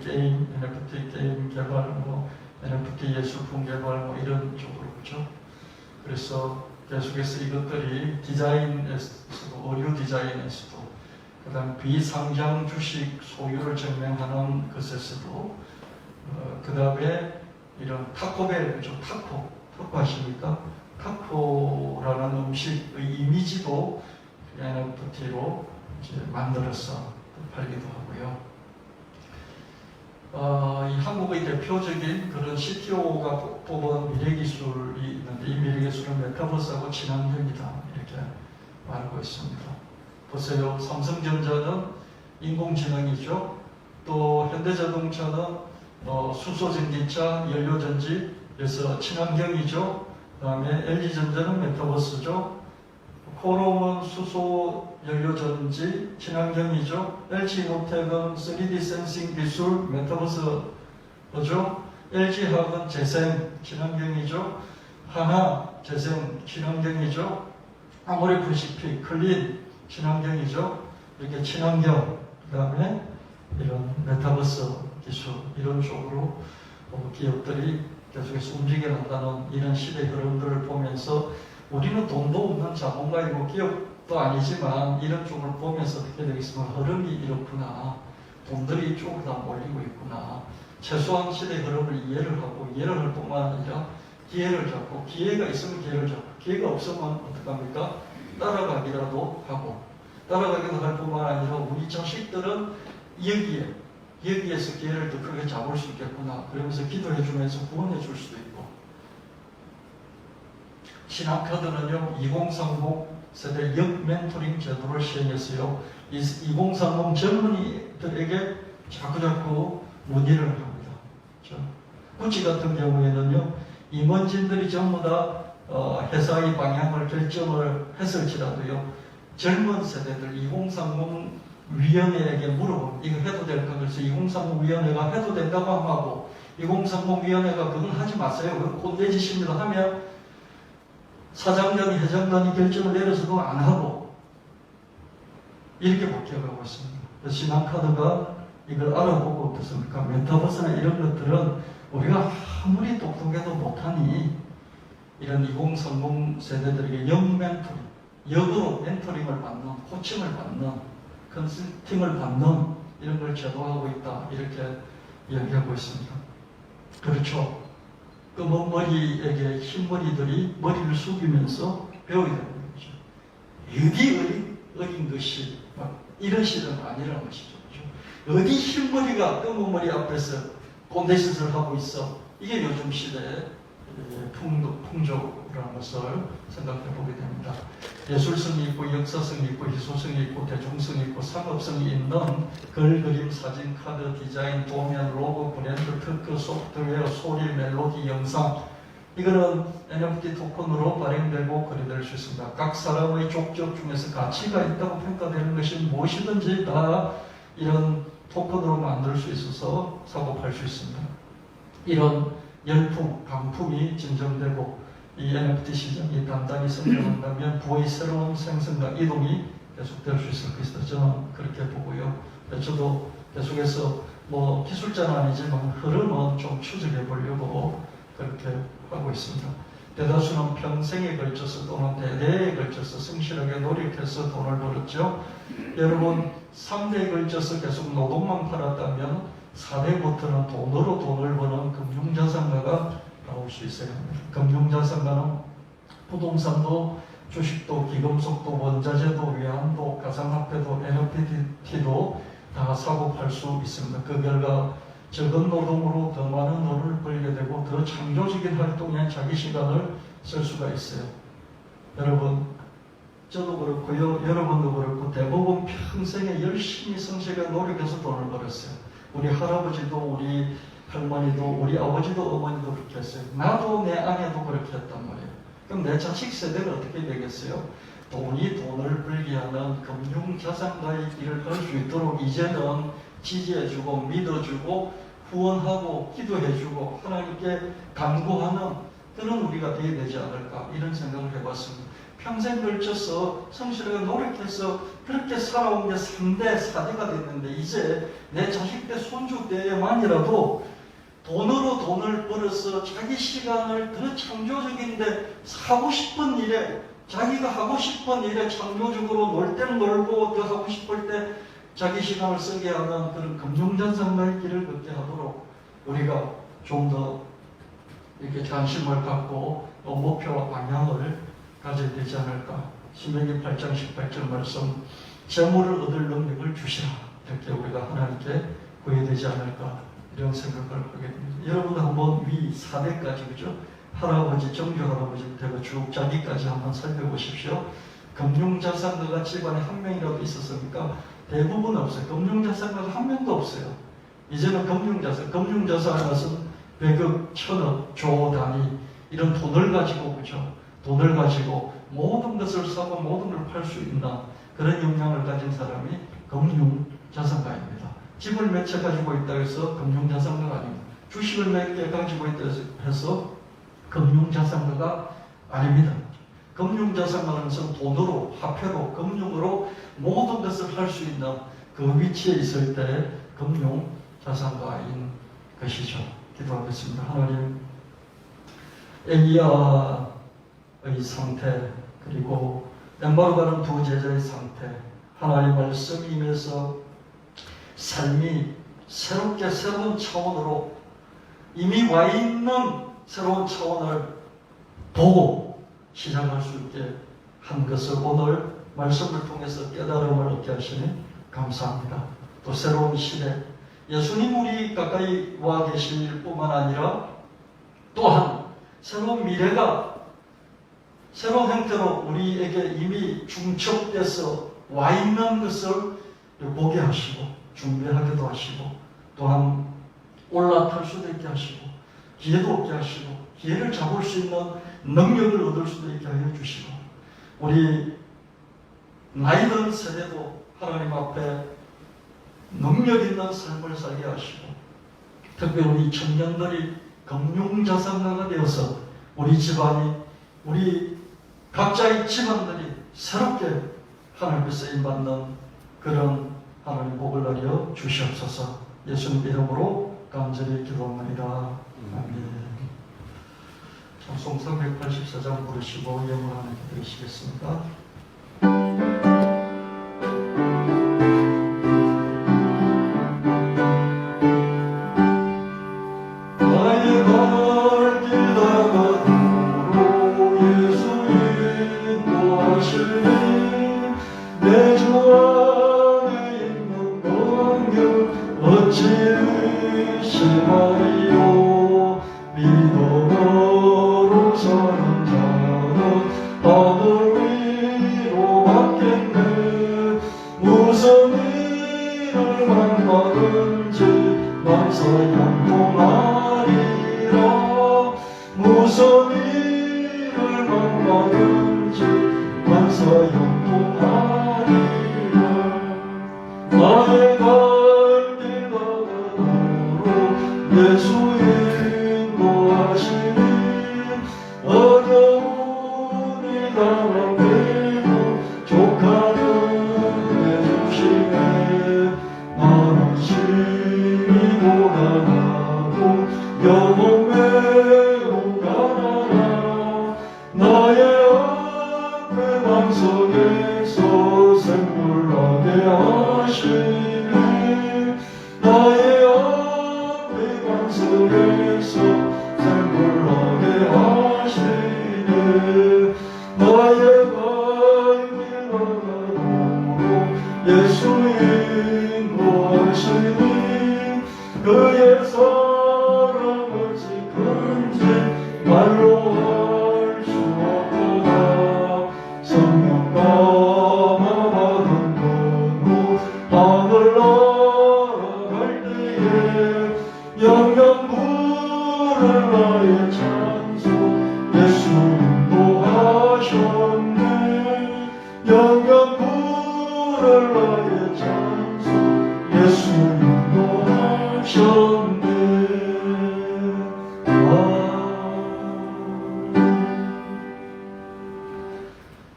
게임 개발, 뭐 NFT 예술품 개발 뭐 이런 쪽으로 그죠. 그래서 계속해서 이것들이 디자인에서도 의류 디자인에서도 그다음 비상장 주식 소유를 증명하는 것에서도 그다음에 이런 타코벨 그죠 타코 아십니까? 타코라는 음식의 이미지도 NFT로 이제 만들어서 팔기도 하고요. 이 한국의 대표적인 그런 CTO가 뽑은 미래기술이 있는데 이 미래기술은 메타버스하고 친환경이다 이렇게 말하고 있습니다. 보세요. 삼성전자는 인공지능이죠. 또 현대자동차는 수소전기차, 연료전지에서 친환경이죠. 그 다음에 LG전자는 메타버스죠. 코롬은 수소 연료전지 친환경이죠. LG노텍은 3D 센싱 기술 메타버스죠. LG화학은 재생 친환경이죠. 하나 재생 친환경이죠. 아모레퍼시픽 클린 친환경이죠. 이렇게 친환경 그 다음에 이런 메타버스 기술 이런 쪽으로 기업들이 계속해서 움직여 나가는 이런 시대 흐름들을 보면서 우리는 돈도 없는 자본가이고 기업도 아니지만 이런 쪽을 보면서 어떻게 되겠으면 흐름이 이렇구나. 돈들이 이쪽으로 다 몰리고 있구나. 최소한 시대의 흐름을 이해를 하고 이해를 할 뿐만 아니라 기회를 잡고 기회가 있으면 기회를 잡고 기회가 없으면 어떡합니까? 따라가기라도 하고 따라가기도 할 뿐만 아니라 우리 자식들은 여기에서 기회를 더 크게 잡을 수 있겠구나. 그러면서 기도해 주면서 구원해 줄 수도 있고 신한카드는요 2030 세대 역 멘토링 제도를 시행했어요. 2030 젊은이들에게 자꾸자꾸 문의를 합니다. 구찌 같은 경우에는요 임원진들이 전부 다 회사의 방향을 결정을 했을지라도요 젊은 세대들 2030 위원회에게 물어보면 이거 해도 될까? 그래서 2030 위원회가 해도 된다고 하고 2030 위원회가 그건 하지 마세요. 그건 꼰대짓입니다 하면 사장단이 회장단이 결정을 내려서도 안 하고 이렇게 바뀌어가고 있습니다. 신한카드가 이걸 알아보고 어떻습니까? 메타버스나 이런 것들은 우리가 아무리 똑똑해도 못하니 이런 2030 세대들에게 역 멘토링, 역으로 멘토링을 받는, 코칭을 받는, 컨설팅을 받는 이런 걸 제도하고 있다. 이렇게 이야기하고 있습니다. 그렇죠. 검은 머리에게 흰머리들이 머리를 숙이면서 배우게 되는 거죠. 여기 어린 것이 막 이런 시대는 아니라는 것이죠. 어디 흰머리가 검은 머리 앞에서 꼰대짓을 하고 있어. 이게 요즘 시대의 풍조라는 것을 생각해 보게 됩니다. 예술성이 있고 역사성이 있고 희소성이 있고 대중성이 있고 상업성이 있는 글, 그림, 사진, 카드, 디자인, 도면, 로고, 브랜드, 특허, 소프트웨어, 소리, 멜로디, 영상 이거는 NFT 토큰으로 발행되고 거래될 수 있습니다. 각 사람의 족적 중에서 가치가 있다고 평가되는 것이 무엇이든지 다 이런 토큰으로 만들 수 있어서 사고 팔 수 있습니다. 이런 열풍, 강풍이 진정되고 이 NFT 시장이 단단히 성장한다면 부의 새로운 생성과 이동이 계속될 수 있을 것이다. 저는 그렇게 보고요. 저도 계속해서 기술자는 아니지만 흐름은 좀 추적해 보려고 그렇게 하고 있습니다. 대다수는 평생에 걸쳐서 또는 대대에 걸쳐서 성실하게 노력해서 돈을 벌었죠. 여러분 3대에 걸쳐서 계속 노동만 팔았다면 4대부터는 돈으로 돈을 버는 금융자산가가 나올 수 있어야 합니다. 금융자산가는 부동산도 주식도 기금속도 원자재도 외환도 가상화폐도 NFT도 다 사고 팔 수 있습니다. 그 결과 적은 노동으로 더 많은 돈을 벌게 되고 더 창조적인 활동에 자기 시간을 쓸 수가 있어요. 여러분 저도 그렇고요. 여러분도 그렇고 대부분 평생에 열심히 성실하게 노력해서 돈을 벌었어요. 우리 할아버지도 우리 할머니도 우리 아버지도 어머니도 그렇게 했어요. 나도 내 아내도 그렇게 했단 말이에요. 그럼 내 자식 세대는 어떻게 되겠어요? 돈이 돈을 벌게 하는 금융자산가의 길을 갈 수 있도록 이제는 지지해주고 믿어주고 후원하고 기도해주고 하나님께 간구하는 그런 우리가 되어야 되지 않을까 이런 생각을 해봤습니다. 평생 걸쳐서 성실하게 노력해서 그렇게 살아온 게 3대, 4대가 됐는데 이제 내 자식 때, 손주 때만이라도 돈으로 돈을 벌어서 자기 시간을 더 창조적인데 하고 싶은 일에 자기가 하고 싶은 일에 창조적으로 놀 때는 놀고 더 하고 싶을 때 자기 시간을 쓰게 하는 그런 금융자산가의 길을 걷게 하도록 우리가 좀 더 이렇게 관심을 갖고 목표와 방향을 가져야 되지 않을까. 신명기 8장 18절 말씀 재물을 얻을 능력을 주시라. 이렇게 우리가 하나님께 구해야 되지 않을까 이런 생각을 하게 됩니다. 여러분 한번 위 4대까지 그죠? 할아버지, 정주 할아버지부터 쭉 자기까지 한번 살펴보십시오. 금융자산가가 집안에 한 명이라도 있었습니까? 대부분 없어요. 금융자산가가 한 명도 없어요. 이제는 금융자산가는 100억, 1000억, 조 단위 이런 돈을 가지고 그죠? 돈을 가지고 모든 것을 사고 모든 걸 팔 수 있는 그런 역량을 가진 사람이 금융자산가입니다. 집을 몇 채 가지고 있다 해서 금융자산가가 아닙니다. 주식을 몇 개 가지고 있다 해서 금융자산가가 아닙니다. 금융자산가는 돈으로, 화폐로, 금융으로 모든 것을 할 수 있는 그 위치에 있을 때 금융자산가인 것이죠. 기도하겠습니다. 하나님, 애기야 상태, 그리고 엠바로 가는 두 제자의 상태, 하나님의 말씀이 임해서 삶이 새롭게 새로운 차원으로 이미 와 있는 새로운 차원을 보고 시작할 수 있게 한 것을 오늘 말씀을 통해서 깨달음을 얻게 하시니 감사합니다. 또 새로운 시대, 예수님 우리 가까이 와 계실 뿐만 아니라 또한 새로운 미래가 새로운 형태로 우리에게 이미 중첩돼서 와 있는 것을 보게 하시고 준비하기도 하시고 또한 올라탈 수도 있게 하시고 기회도 얻게 하시고 기회를 잡을 수 있는 능력을 얻을 수도 있게 하여 주시고 우리 나이 든 세대도 하나님 앞에 능력 있는 삶을 살게 하시고 특별히 우리 청년들이 금융자산가가 되어서 우리 집안이 우리 각자의 집안들이 새롭게 하나님께 쓰임받는 그런 하나님 복을 내려 주시옵소서. 예수님 이름으로 간절히 기도합니다. 아멘. 찬송 384장 부르시고 예물 하나님께 드리시겠습니다.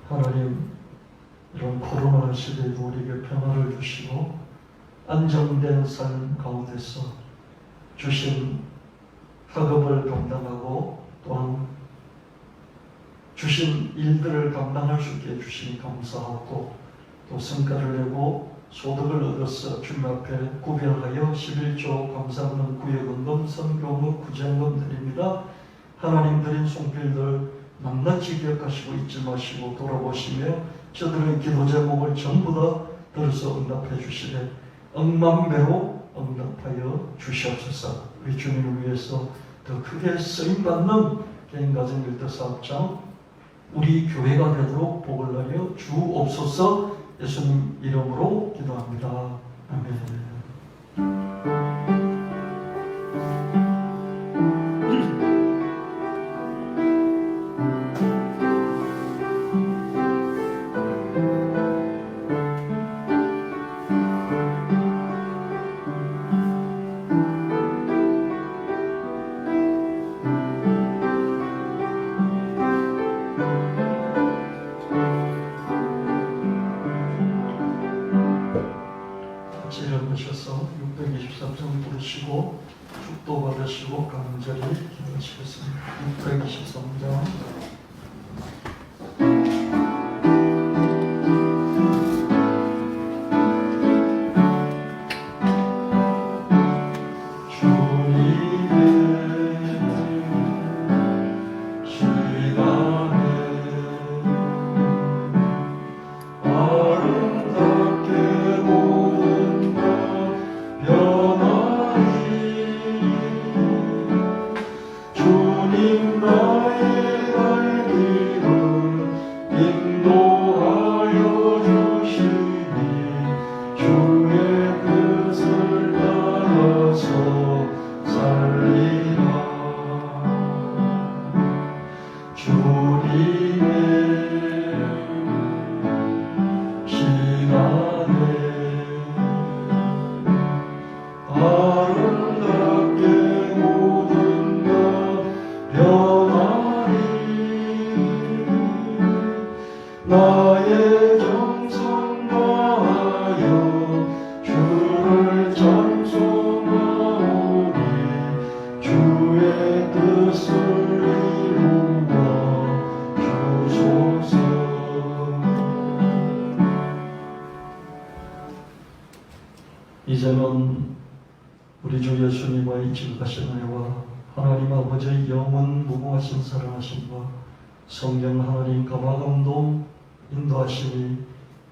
하나님, 이런 코로나 시대에도 우리에게 평화를 주시고 안정된 삶 가운데서 주신 학업을 감당하고 또한 주신 일들을 감당할 수 있게 해주시니 감사하고 또 성과를 내고 소득을 얻어서 주님 앞에 구별하여 11조 감사하는 구역원금, 선교무, 구제금 드립니다. 하나님 드린 송필들 낱낱이 기억하시고 잊지 마시고 돌아보시며 저들의 기도 제목을 전부 다 들어서 응답해 주시되 억만배로 응답하여 주시옵소서. 우리 주님을 위해서 더 크게 쓰임받는 개인가정 일터사업장 우리 교회가 되도록 복을 내려 주옵소서. 예수님 이름으로 기도합니다. 아멘. 일어나셔서 623장 부르시고 축도 받으시고 간절히 기도하시겠습니다. 623장 이제는 우리 주 예수님의 지극하신 은혜와 하나님 아버지의 영원 무궁하신 사랑하심과 성령 하나님 감화감동 인도하심이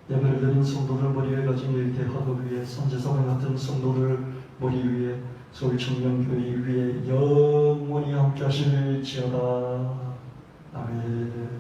예배를 드린 성도들 머리 위에 가진 일대 화도 위에 선지자와 같은 성도들 머리 위에 서울청년교회 위에 영원히 함께 하실지어다. 아멘.